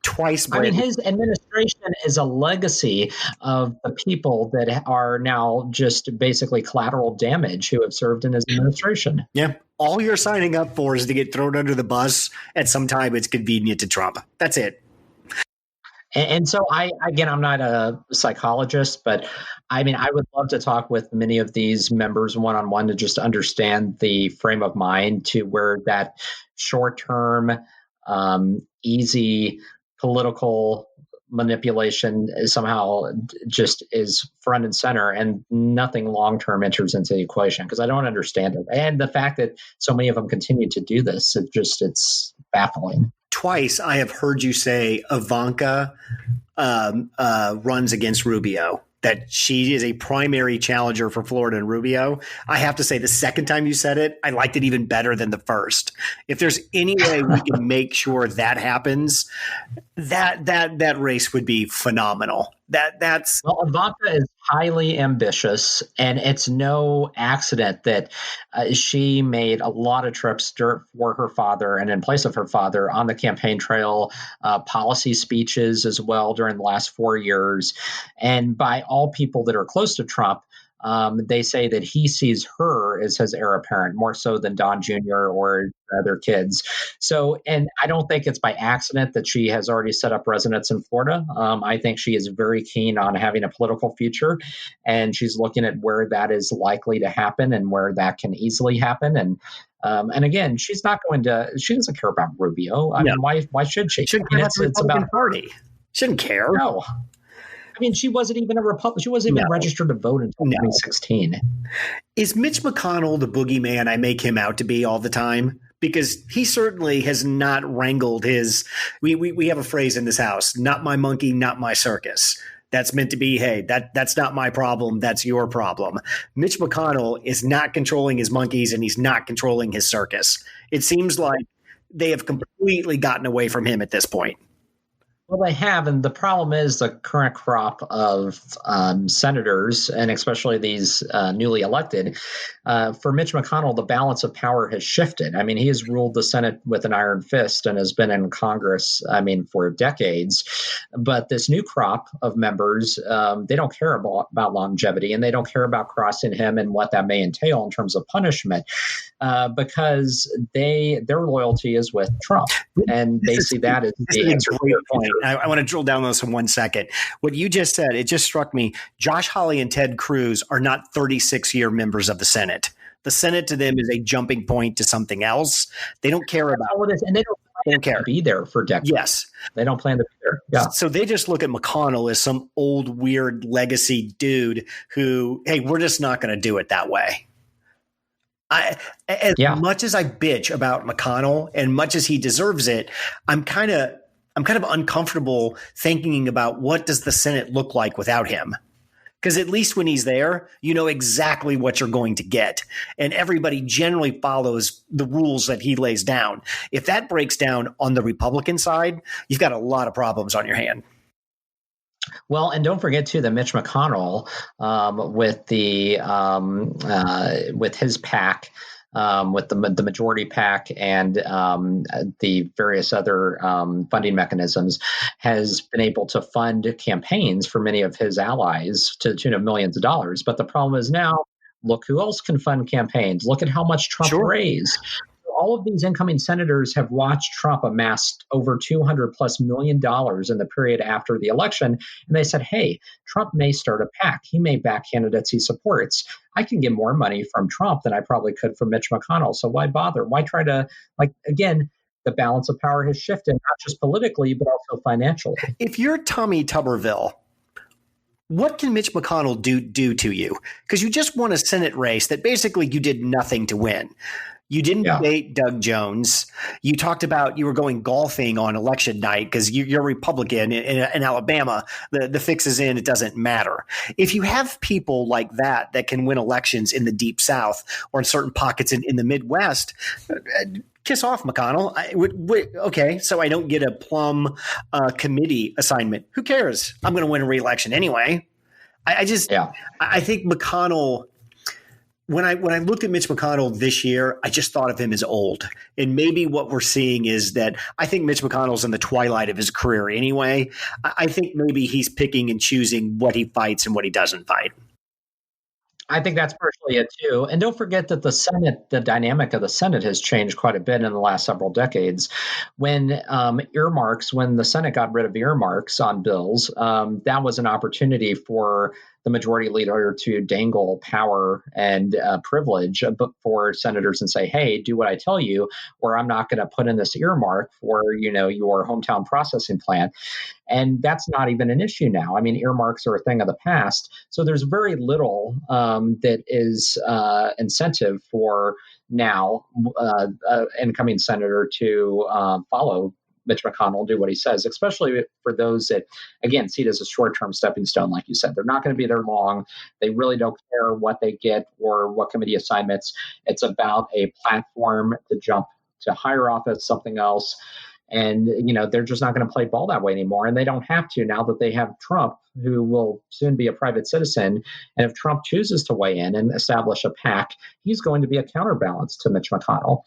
Twice, Brandon. I mean, his administration is a legacy of the people that are now just basically collateral damage who have served in his administration. Yeah. All you're signing up for is to get thrown under the bus at some time it's convenient to Trump. That's it. And so I'm not a psychologist, but I mean, I would love to talk with many of these members one-on-one to just understand the frame of mind to where that short-term, easy political manipulation is somehow just is front and center, and nothing long-term enters into the equation, because I don't understand it. And the fact that so many of them continue to do this, it's baffling. Twice I have heard you say Ivanka runs against Rubio, that she is a primary challenger for Florida and Rubio. I have to say the second time you said it, I liked it even better than the first. If there's any way we can make sure that happens, that race would be phenomenal. Well, Ivanka is highly ambitious, and it's no accident that she made a lot of trips for her father and in place of her father on the campaign trail, policy speeches as well during the last 4 years. And by all people that are close to Trump, they say that he sees her as his heir apparent more so than Don Jr. or other kids. So, and I don't think it's by accident that she has already set up residence in Florida. I think she is very keen on having a political future, and she's looking at where that is likely to happen and where that can easily happen. And again, she doesn't care about Rubio. I mean, why should she? Shouldn't care about the Republican Party. Shouldn't care. No. I mean, she wasn't even a Republican. She wasn't even registered to vote until 2016. Is Mitch McConnell the boogeyman I make him out to be all the time? because he certainly has not wrangled his. We have a phrase in this house: "Not my monkey, not my circus." That's meant to be, hey, that's not my problem. That's your problem. Mitch McConnell is not controlling his monkeys, and he's not controlling his circus. It seems like they have completely gotten away from him at this point. Well, they have, and the problem is the current crop of senators, and especially these newly elected, for Mitch McConnell, the balance of power has shifted. I mean, he has ruled the Senate with an iron fist and has been in Congress, for decades. But this new crop of members, they don't care about longevity, and they don't care about crossing him and what that may entail in terms of punishment, because their loyalty is with Trump, and they see that as the answer to your point. I want to drill down on this in 1 second. What you just said, it just struck me. Josh Hawley and Ted Cruz are not 36-year members of the Senate. The Senate to them is a jumping point to something else. They don't care about all it is, and they don't care to be there for decades. Yes. They don't plan to be there. Yeah. So they just look at McConnell as some old, weird legacy dude who, hey, we're just not going to do it that way. Much as I bitch about McConnell and much as he deserves it, I'm kind of uncomfortable thinking about what does the Senate look like without him. Because at least when he's there, you know exactly what you're going to get. And everybody generally follows the rules that he lays down. If that breaks down on the Republican side, you've got a lot of problems on your hand. Well, and don't forget too that Mitch McConnell, with his PAC, with the majority PAC and the various other funding mechanisms, has been able to fund campaigns for many of his allies to the tune of millions of dollars. But the problem is now, look who else can fund campaigns. Look at how much Trump raised. All of these incoming senators have watched Trump amass over $200+ million in the period after the election. And they said, hey, Trump may start a PAC. He may back candidates he supports. I can get more money from Trump than I probably could from Mitch McConnell. So why bother? Why try to, again, the balance of power has shifted, not just politically, but also financially. If you're Tommy Tuberville, what can Mitch McConnell do to you? Because you just won a Senate race that basically you did nothing to win. You didn't debate Doug Jones. You talked about you were going golfing on election night because you're a Republican in Alabama. The fix is in. It doesn't matter. If you have people like that can win elections in the Deep South or in certain pockets in the Midwest, kiss off, McConnell. Okay, so I don't get a plum committee assignment. Who cares? I'm going to win a re-election anyway. I think McConnell – When I looked at Mitch McConnell this year, I just thought of him as old. And maybe what we're seeing is that I think Mitch McConnell's in the twilight of his career anyway. I think maybe he's picking and choosing what he fights and what he doesn't fight. I think that's partially it too. And don't forget that the Senate, the dynamic of the Senate has changed quite a bit in the last several decades. When the Senate got rid of earmarks on bills, that was an opportunity for the majority leader to dangle power and privilege for senators and say, hey, do what I tell you, or I'm not going to put in this earmark for, your hometown processing plant. And that's not even an issue now. I mean, earmarks are a thing of the past. So there's very little that is incentive for now incoming senator to follow Mitch McConnell, do what he says, especially for those that, again, see it as a short-term stepping stone. Like you said, they're not going to be there long. They really don't care what they get or what committee assignments. It's about a platform to jump to higher office, something else. And, they're just not going to play ball that way anymore. And they don't have to now that they have Trump, who will soon be a private citizen. And if Trump chooses to weigh in and establish a PAC, he's going to be a counterbalance to Mitch McConnell.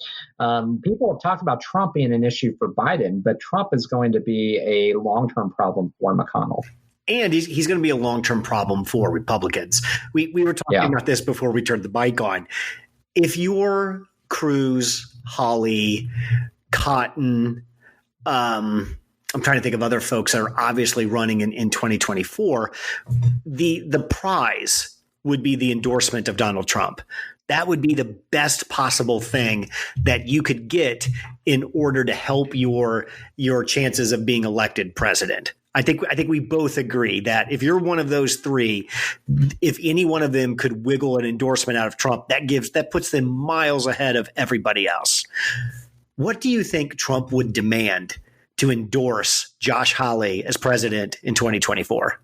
People have talked about Trump being an issue for Biden, but Trump is going to be a long-term problem for McConnell. And he's going to be a long-term problem for Republicans. We were talking about this before we turned the mic on. If you're Cruz, Hawley, Cotton, I'm trying to think of other folks that are obviously running in 2024. The prize would be the endorsement of Donald Trump. That would be the best possible thing that you could get in order to help your chances of being elected president. I think we both agree that if you're one of those three, if any one of them could wiggle an endorsement out of Trump, that puts them miles ahead of everybody else. What do you think Trump would demand to endorse Josh Hawley as president in 2024?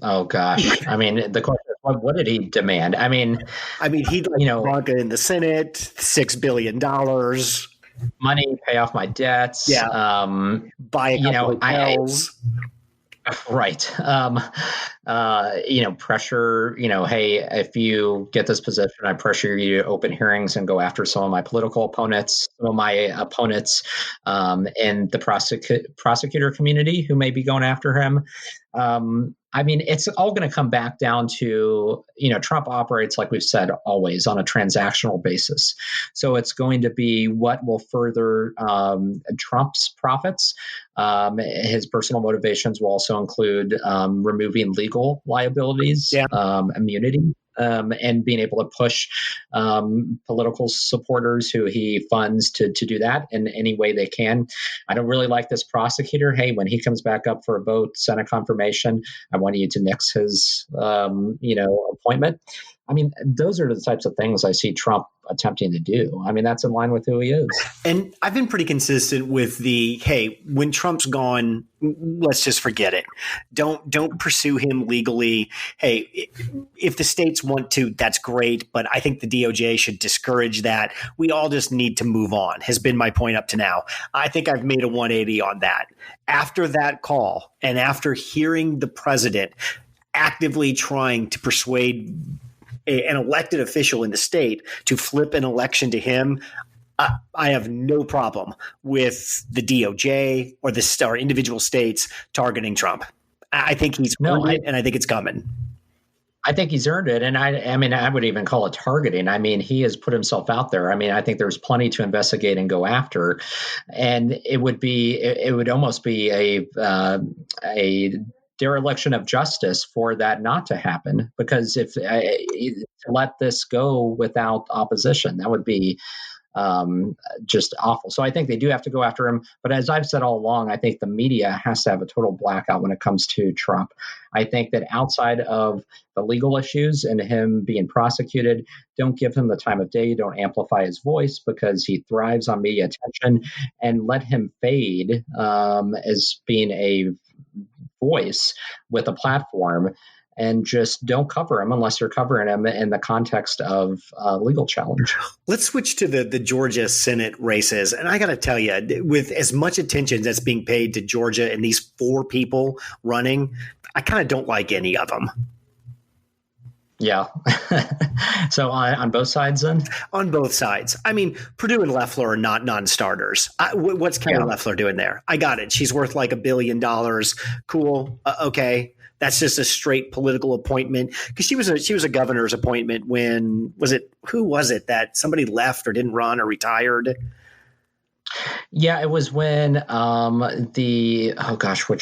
Oh gosh. I mean, the question is, what did he demand? I mean, he'd like Ivanka in the Senate, $6 billion. Money, pay off my debts. Yeah. Buy a couple of hotels. Right. Pressure, hey, if you get this position, I pressure you to open hearings and go after some of my political opponents, and the prosecutor community who may be going after him. It's all going to come back down to, Trump operates, like we've said, always on a transactional basis. So it's going to be what will further Trump's profits. His personal motivations will also include removing legal liabilities, immunity, and being able to push political supporters who he funds to do that in any way they can. I don't really like this prosecutor. Hey, when he comes back up for a vote, Senate confirmation, I want you to nix his, appointment. Those are the types of things I see Trump attempting to do. That's in line with who he is. And I've been pretty consistent with hey, when Trump's gone, let's just forget it. Don't pursue him legally. Hey, if the states want to, that's great. But I think the DOJ should discourage that. We all just need to move on, has been my point up to now. I think I've made a 180 on that. After that call and after hearing the president actively trying to persuade an elected official in the state to flip an election to him, I have no problem with the DOJ or individual states targeting Trump. I think he's earned it, and I think it's coming. I think he's earned it, and I would even call it targeting. He has put himself out there. I think there's plenty to investigate and go after, and it would almost be a dereliction of justice for that not to happen, because if to let this go without opposition, that would be just awful. So I think they do have to go after him. But as I've said all along, I think the media has to have a total blackout when it comes to Trump. I think that outside of the legal issues and him being prosecuted, don't give him the time of day. Don't amplify his voice, because he thrives on media attention, and let him fade as being a voice with a platform, and just don't cover him unless you're covering him in the context of legal challenge. Let's switch to the Georgia Senate races. And I got to tell you, with as much attention that's being paid to Georgia and these 4 people running, I kind of don't like any of them. Yeah. So on both sides then? On both sides. Purdue and Loeffler are not non-starters. What's Kelly Loeffler doing there? I got it. She's worth like $1 billion. Cool. Okay. That's just a straight political appointment, because she was a governor's appointment when who was it that somebody left or didn't run or retired? Yeah, it was when which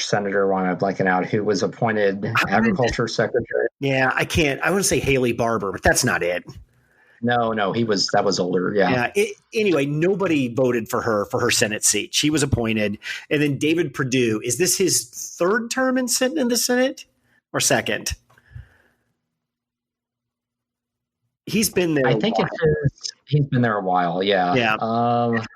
senator I'm blanking out, who was appointed agriculture secretary. Yeah, I want to say Haley Barbour, but that's not it. No, that was older. Yeah. Anyway, nobody voted for her Senate seat. She was appointed. And then David Perdue, is this his 3rd term in the Senate or 2nd? He's been there. I think he's been there a while. Yeah. Yeah.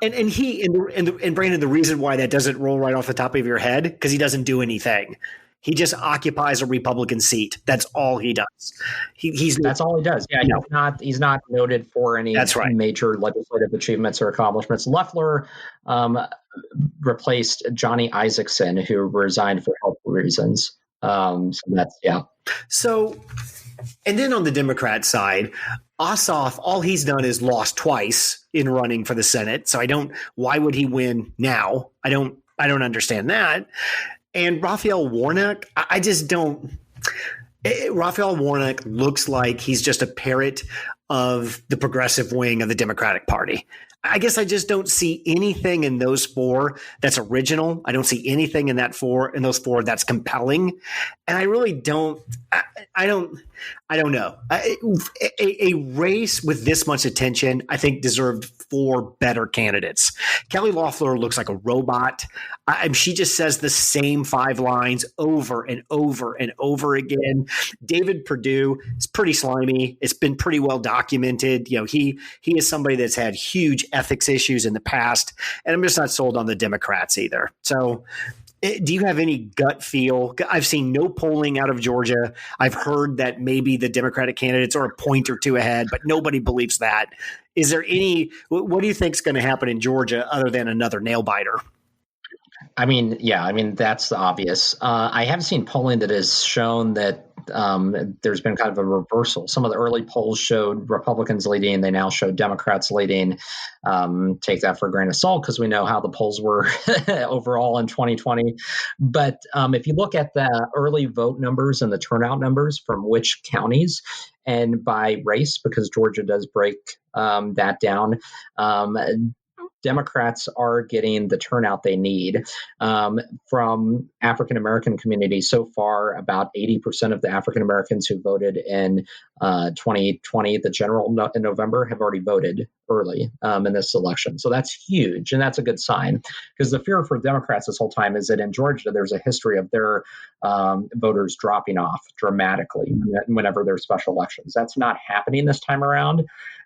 And Brandon, the reason why that doesn't roll right off the top of your head, because he doesn't do anything. He just occupies a Republican seat. That's all he does. That's all he does. Yeah, he's not noted for any major legislative achievements or accomplishments. Loeffler replaced Johnny Isaacson, who resigned for health reasons. So, and then on the Democrat side, Ossoff, all he's done is lost twice in running for the Senate. So why would he win now? I don't understand that. And Raphael Warnock, I just don't. Raphael Warnock looks like he's just a parrot of the progressive wing of the Democratic Party. I guess I just don't see anything in those four that's original. I don't see anything in those four that's compelling, and I really don't. I don't know. A race with this much attention, I think, deserved four better candidates. Kelly Loeffler looks like a robot. She just says the same 5 lines over and over and over again. David Perdue is pretty slimy. It's been pretty well documented. He is somebody that's had huge ethics issues in the past, and I'm just not sold on the Democrats either. So, do you have any gut feel? I've seen no polling out of Georgia. I've heard that maybe the Democratic candidates are a point or two ahead, but nobody believes that. Is there what do you think is going to happen in Georgia other than another nail biter? That's obvious. I have seen polling that has shown that there's been kind of a reversal. Some of the early polls showed Republicans leading. They now show Democrats leading. Take that for a grain of salt because we know how the polls were overall in 2020. But if you look at the early vote numbers and the turnout numbers from which counties and by race, because Georgia does break that down, Democrats are getting the turnout they need from African-American communities. So far, about 80% of the African-Americans who voted in 2020, the general in November, have already voted early in this election. So that's huge, and that's a good sign, because the fear for Democrats this whole time is that in Georgia, there's a history of their voters dropping off dramatically whenever there's special elections. That's not happening this time around.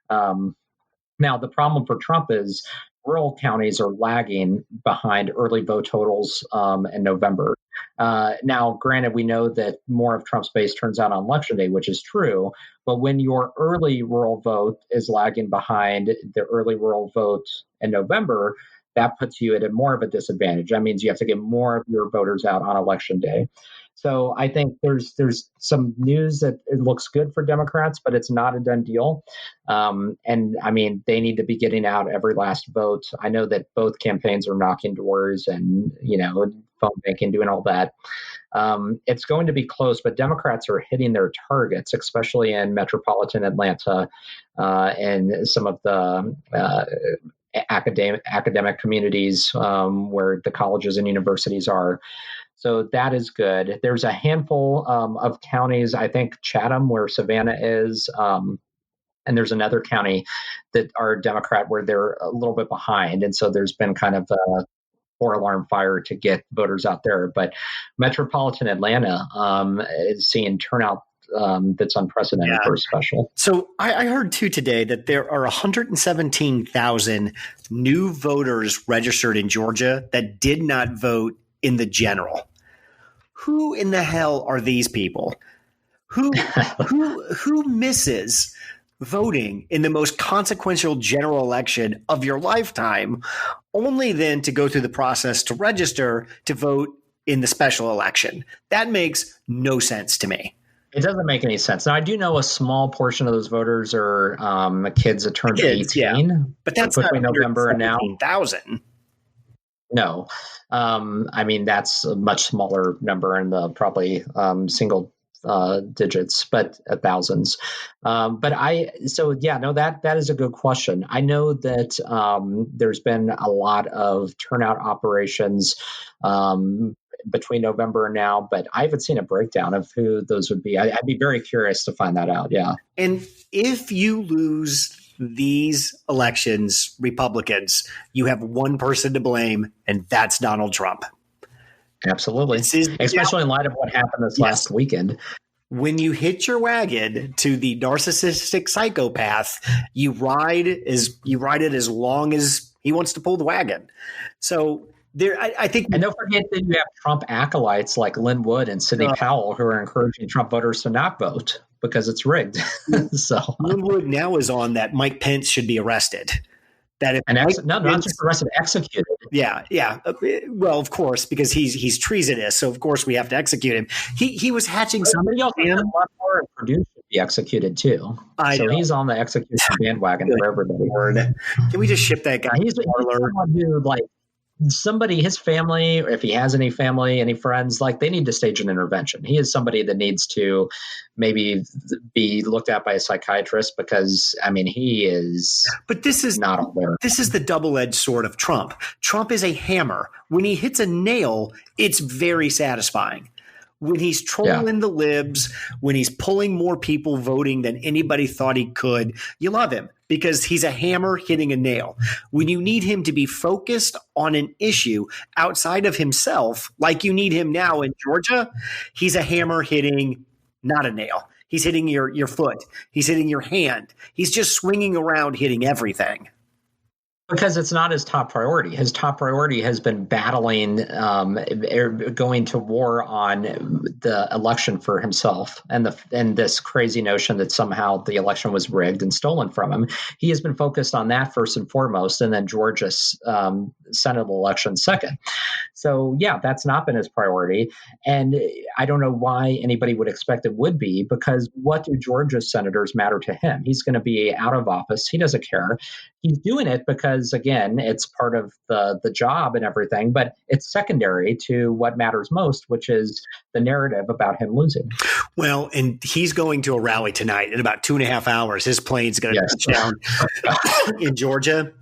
Now, the problem for Trump is rural counties are lagging behind early vote totals in November. Now, granted, we know that more of Trump's base turns out on Election Day, which is true. But when your early rural vote is lagging behind the early rural vote in November, that puts you at more of a disadvantage. That means you have to get more of your voters out on Election Day. So I think there's some news that it looks good for Democrats, but it's not a done deal. They need to be getting out every last vote. I know that both campaigns are knocking doors and, phone banking, doing all that. It's going to be close, but Democrats are hitting their targets, especially in metropolitan Atlanta and some of the academic communities where the colleges and universities are. So that is good. There's a handful of counties, I think Chatham, where Savannah is, and there's another county that are Democrat where they're a little bit behind. And so there's been kind of a 4-alarm fire to get voters out there. But metropolitan Atlanta is seeing turnout that's unprecedented for a special. So I heard too today that there are 117,000 new voters registered in Georgia that did not vote in the general. Who in the hell are these people? Who misses voting in the most consequential general election of your lifetime, only then to go through the process to register to vote in the special election? That makes no sense to me. It doesn't make any sense. Now, I do know a small portion of those voters are kids that turned 18. Yeah. But that's between November and now. 1,000. No. That's a much smaller number in the probably single digits, but thousands. That is a good question. I know that there's been a lot of turnout operations between November and now, but I haven't seen a breakdown of who those would be. I'd be very curious to find that out. Yeah. And if you lose these elections, Republicans, you have one person to blame, and that's Donald Trump. Absolutely. Especially in light of what happened this last weekend. When you hitch your wagon to the narcissistic psychopath, you ride it as long as he wants to pull the wagon. So I think, and don't forget that you have Trump acolytes like Lynn Wood and Sidney Powell who are encouraging Trump voters to not vote because it's rigged. So Lynn Wood now is on that Mike Pence should be arrested. Not just arrested, executed. Yeah. Well, of course, because he's treasonous, so of course we have to execute him. He was hatching somebody else. Lefler and Perdue should be executed too. He's on the execution bandwagon for everybody. Can we just ship that guy? He's someone who somebody, his family, or if he has any family, any friends, like they need to stage an intervention. He is somebody that needs to maybe be looked at by a psychiatrist because, I mean, he is. But this is not all there. This is the double-edged sword of Trump. Trump is a hammer. When he hits a nail, it's very satisfying. When he's trolling the libs, when he's pulling more people voting than anybody thought he could, you love him because he's a hammer hitting a nail. When you need him to be focused on an issue outside of himself, like you need him now in Georgia, he's a hammer hitting not a nail. He's hitting your foot. He's hitting your hand. He's just swinging around hitting everything. Because it's not his top priority. His top priority has been battling, going to war on the election for himself, and this crazy notion that somehow the election was rigged and stolen from him. He has been focused on that first and foremost, and then Georgia's Senate election second. So yeah, that's not been his priority, and I don't know why anybody would expect it would be. Because what do Georgia's senators matter to him? He's going to be out of office. He doesn't care. He's doing it because, again, it's part of the job and everything, but it's secondary to what matters most, which is the narrative about him losing. Well, and he's going to a rally tonight in about 2.5 hours. His plane's going to touch down in Georgia,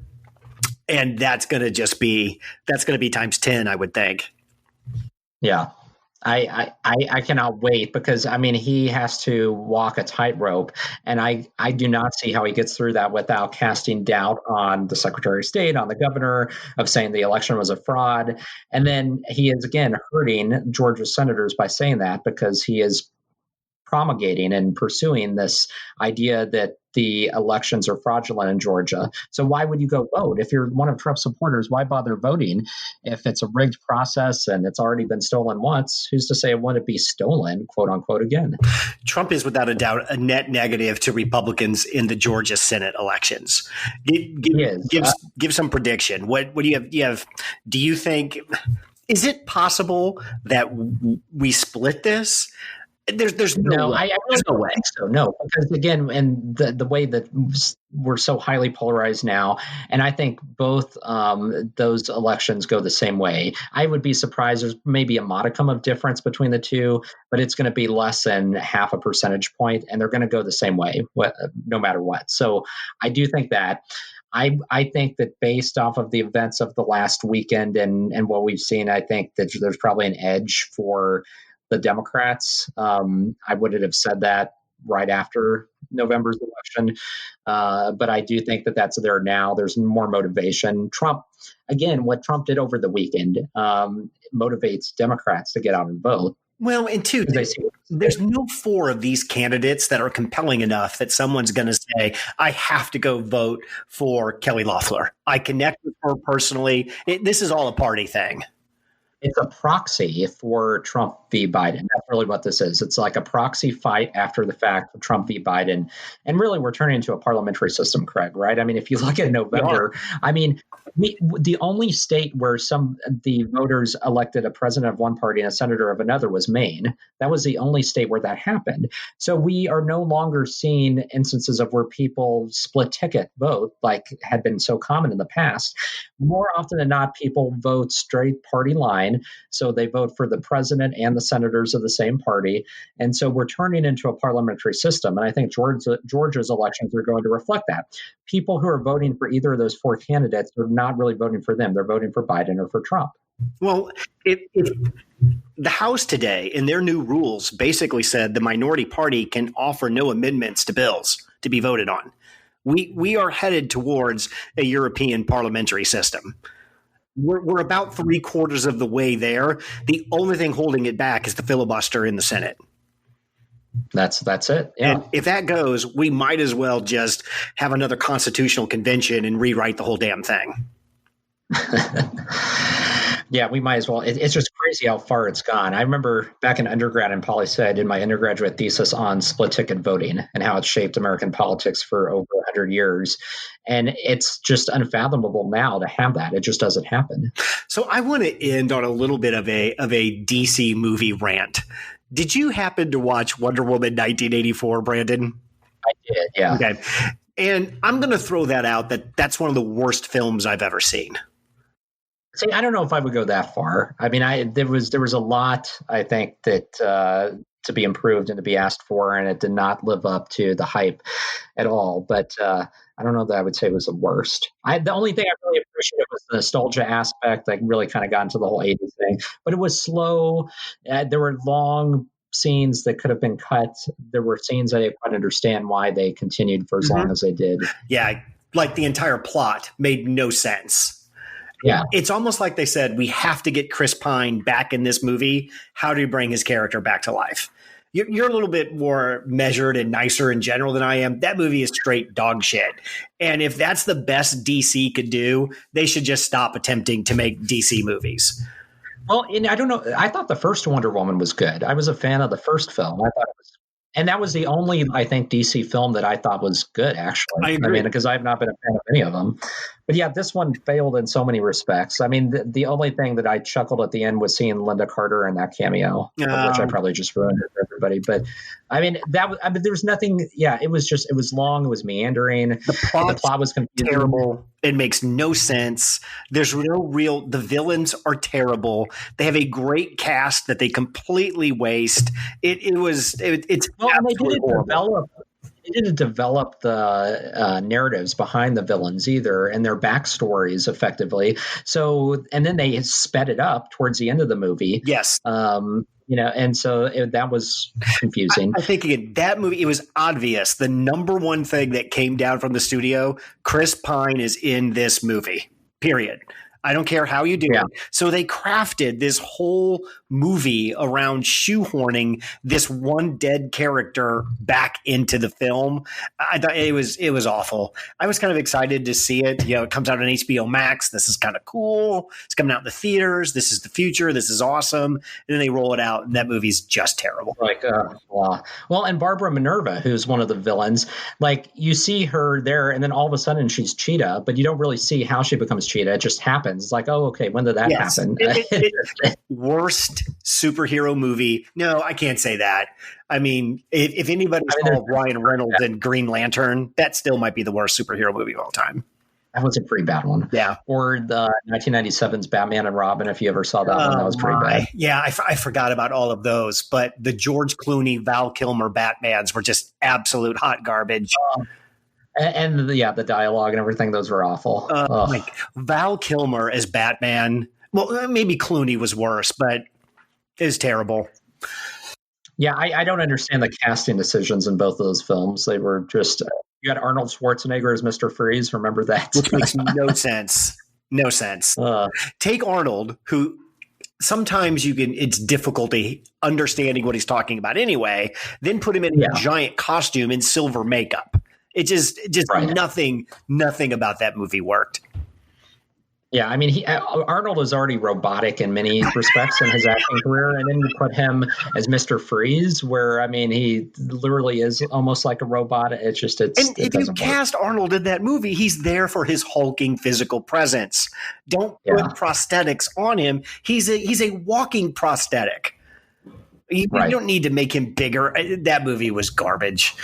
and that's going to be times 10, I would think. Yeah. I cannot wait because, I mean, he has to walk a tightrope, and I do not see how he gets through that without casting doubt on the Secretary of State, on the governor, of saying the election was a fraud. And then he is, again, hurting Georgia's senators by saying that, because he is promulgating and pursuing this idea that the elections are fraudulent in Georgia. So why would you go vote? If you're one of Trump's supporters, why bother voting if it's a rigged process and it's already been stolen once? Who's to say it wouldn't be stolen, quote unquote, again? Trump is without a doubt a net negative to Republicans in the Georgia Senate elections. Give some prediction. What do you have? Do you think, is it possible that we split this? There's no way. I really don't think so. No, because again, and the way that we're so highly polarized now, and I think both those elections go the same way. I would be surprised. There's maybe a modicum of difference between the two, but it's going to be less than half a percentage point, and they're going to go the same way, no matter what. So I do think that. I think that based off of the events of the last weekend and what we've seen, I think that there's probably an edge for the Democrats. I wouldn't have said that right after November's election, but I do think that that's there now. There's more motivation. Trump, again, what Trump did over the weekend motivates Democrats to get out and vote. Well, and two, there's no 4 of these candidates that are compelling enough that someone's going to say, I have to go vote for Kelly Loeffler. I connect with her personally. This is all a party thing. It's a proxy for Trump v. Biden. That's really what this is. It's like a proxy fight after the fact for Trump v. Biden. And really, we're turning into a parliamentary system, Craig, right? I mean, if you look at November, I mean, the only state where the voters elected a president of one party and a senator of another was Maine. That was the only state where that happened. So we are no longer seeing instances of where people split ticket vote like had been so common in the past. More often than not, people vote straight party line. So they vote for the president and the senators of the same party. And so we're turning into a parliamentary system. And I think Georgia's elections are going to reflect that. People who are voting for either of those 4 candidates are not really voting for them. They're voting for Biden or for Trump. Well, if the House today, in their new rules, basically said the minority party can offer no amendments to bills to be voted on. We are headed towards a European parliamentary system. We're about 3/4 of the way there. The only thing holding it back is the filibuster in the Senate. That's it. Yeah. And if that goes, we might as well just have another constitutional convention and rewrite the whole damn thing. Yeah, we might as well. It's just crazy how far it's gone. I remember back in undergrad in poli sci, I did my undergraduate thesis on split ticket voting and how it shaped American politics for over 100 years. And it's just unfathomable now to have that. It just doesn't happen. So I want to end on a little bit of a DC movie rant. Did you happen to watch Wonder Woman 1984, Brandon? I did, yeah. Okay. And I'm going to throw that out that's one of the worst films I've ever seen. See, I don't know if I would go that far. I mean, there was a lot, I think, that to be improved and to be asked for, and it did not live up to the hype at all. But I don't know that I would say it was the worst. The only thing I really appreciated was the nostalgia aspect. Like, really kind of got into the whole '80s thing, but it was slow. There were long scenes that could have been cut. There were scenes I didn't quite understand why they continued for as long as they did. Yeah, like the entire plot made no sense. Yeah. It's almost like they said, we have to get Chris Pine back in this movie. How do you bring his character back to life? You're a little bit more measured and nicer in general than I am. That movie is straight dog shit. And if that's the best DC could do, they should just stop attempting to make DC movies. Well, and I don't know. I thought the first Wonder Woman was good. I was a fan of the first film. I thought it was, and that was the only, I think, DC film that I thought was good, actually. I agree. I mean, because I've not been a fan of any of them. But yeah, this one failed in so many respects. I mean, the only thing that I chuckled at the end was seeing Linda Carter in that cameo, which I probably just ruined it for everybody. But I mean, there was nothing. Yeah, it was long. It was meandering. The plot was confusing. Terrible. It makes no sense. There's no real. The villains are terrible. They have a great cast that they completely waste. It's well, and they didn't develop the narratives behind the villains either, and their backstories effectively. So, and then they sped it up towards the end of the movie. Yes. And so that was confusing. I think again, that movie, it was obvious. The number one thing that came down from the studio, Chris Pine is in this movie, period. I don't care how you do it. So they crafted this whole movie around shoehorning this one dead character back into the film. I thought it was awful. I was kind of excited to see it. It comes out on HBO Max. This is kind of cool. It's coming out in the theaters. This is the future. This is awesome. And then they roll it out, and that movie's just terrible. Well, and Barbara Minerva, who's one of the villains, like you see her there, and then all of a sudden she's Cheetah, but you don't really see how she becomes Cheetah. It just happens. It's like, oh, okay, when did that happen? Worst superhero movie. No, I can't say that. I mean, if anybody saw Ryan Reynolds in Green Lantern, that still might be the worst superhero movie of all time. That was a pretty bad one. Yeah. Or the 1997's Batman and Robin, if you ever saw that one, that was pretty bad. Yeah, I forgot about all of those. But the George Clooney, Val Kilmer Batmans were just absolute hot garbage. And the dialogue and everything, those were awful. Like Val Kilmer as Batman. Well, maybe Clooney was worse, but it was terrible. Yeah, I don't understand the casting decisions in both of those films. They were just you had Arnold Schwarzenegger as Mr. Freeze. Remember that? Which makes no sense. No sense. Take Arnold, who sometimes it's difficulty understanding what he's talking about anyway, then put him in a giant costume in silver makeup. It just nothing about that movie worked. Yeah, I mean, Arnold is already robotic in many respects in his acting career, and then you put him as Mr. Freeze, where I mean, he literally is almost like a robot. If you cast Arnold in that movie, he's there for his hulking physical presence. Don't put prosthetics on him. He's a walking prosthetic. You don't need to make him bigger. That movie was garbage.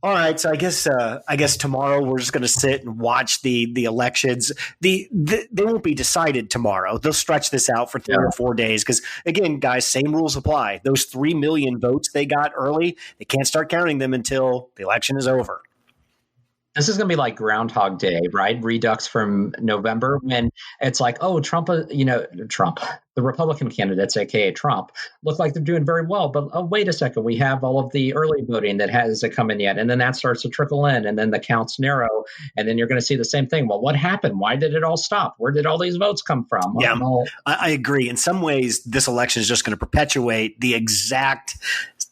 All right, so I guess tomorrow we're just going to sit and watch the elections. They won't be decided tomorrow. They'll stretch this out for 3 or 4 days because, again, guys, same rules apply. Those 3 million votes they got early, they can't start counting them until the election is over. This is going to be like Groundhog Day, right? Redux from November when it's like, oh, Trump, the Republican candidates, aka Trump, look like they're doing very well. But oh, wait a second, we have all of the early voting that hasn't come in yet. And then that starts to trickle in and then the counts narrow. And then you're going to see the same thing. Well, what happened? Why did it all stop? Where did all these votes come from? Yeah, I agree. In some ways, this election is just going to perpetuate the exact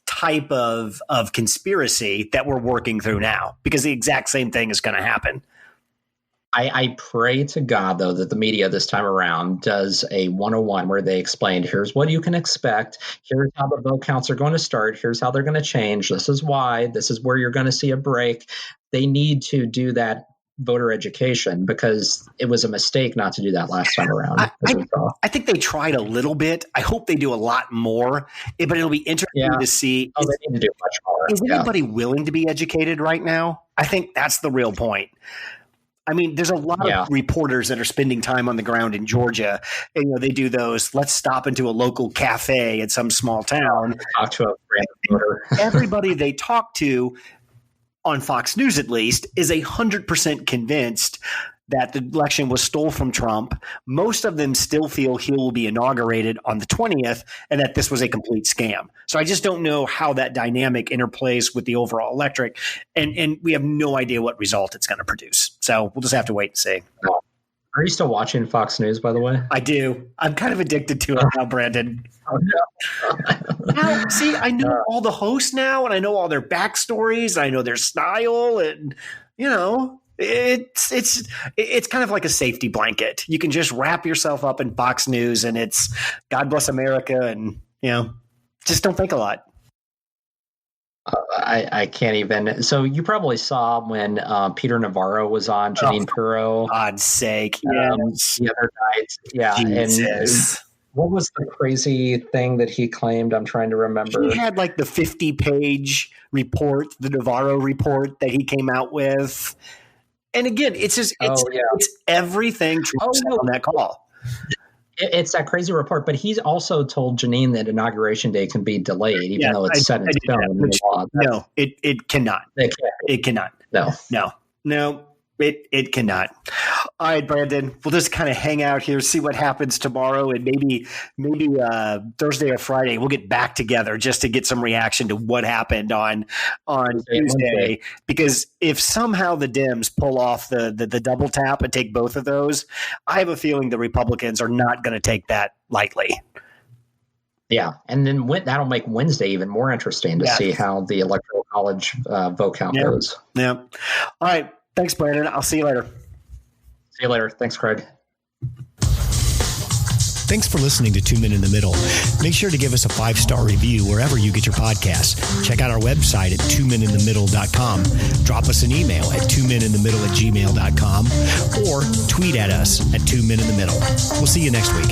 type of conspiracy that we're working through now, because the exact same thing is going to happen. I pray to God, though, that the media this time around does a 101 where they explained, here's what you can expect. Here's how the vote counts are going to start. Here's how they're going to change. This is why. This is where you're going to see a break. They need to do that voter education because it was a mistake not to do that last time around. I think they tried a little bit. I hope they do a lot more, but it'll be interesting to see. They need to do much more. Is anybody willing to be educated right now? I think that's the real point. I mean, there's a lot of reporters that are spending time on the ground in Georgia, and they do those. Let's stop into a local cafe in some small town. Talk to a random voter. Everybody they talk to, on Fox News at least, is 100% convinced that the election was stole from Trump. Most of them still feel he will be inaugurated on the 20th and that this was a complete scam. So I just don't know how that dynamic interplays with the overall electorate. And we have no idea what result it's going to produce. So we'll just have to wait and see. Are you still watching Fox News, by the way? I do. I'm kind of addicted to it now, Brandon. Oh, no. Now, see, I know all the hosts now, and I know all their backstories. I know their style, and it's kind of like a safety blanket. You can just wrap yourself up in Fox News, and it's God bless America, and just don't think a lot. I can't even. So you probably saw when Peter Navarro was on Jeanine Pirro. For God's sake, yes. The other night, yeah. Jesus. And what was the crazy thing that he claimed? I'm trying to remember. He had like the 50-page report, the Navarro report that he came out with. And again, it's everything Trump said on that call. It's that crazy report, but he's also told Jeanine that Inauguration Day can be delayed, even though it's set in stone. No, it cannot. It cannot. No. It cannot. All right, Brandon, we'll just kind of hang out here, see what happens tomorrow, and maybe Thursday or Friday we'll get back together just to get some reaction to what happened on Tuesday. Because if somehow the Dems pull off the double tap and take both of those, I have a feeling the Republicans are not going to take that lightly. Yeah, and then that'll make Wednesday even more interesting to see how the Electoral College vote count goes. Yeah. All right. Thanks, Brandon. I'll see you later. See you later. Thanks, Craig. Thanks for listening to 2 Men in the Middle. Make sure to give us a 5-star review wherever you get your podcasts. Check out our website at 2meninthemiddle.com. Drop us an email at 2meninthemiddle@gmail.com or tweet at us at 2 Men in the Middle. We'll see you next week.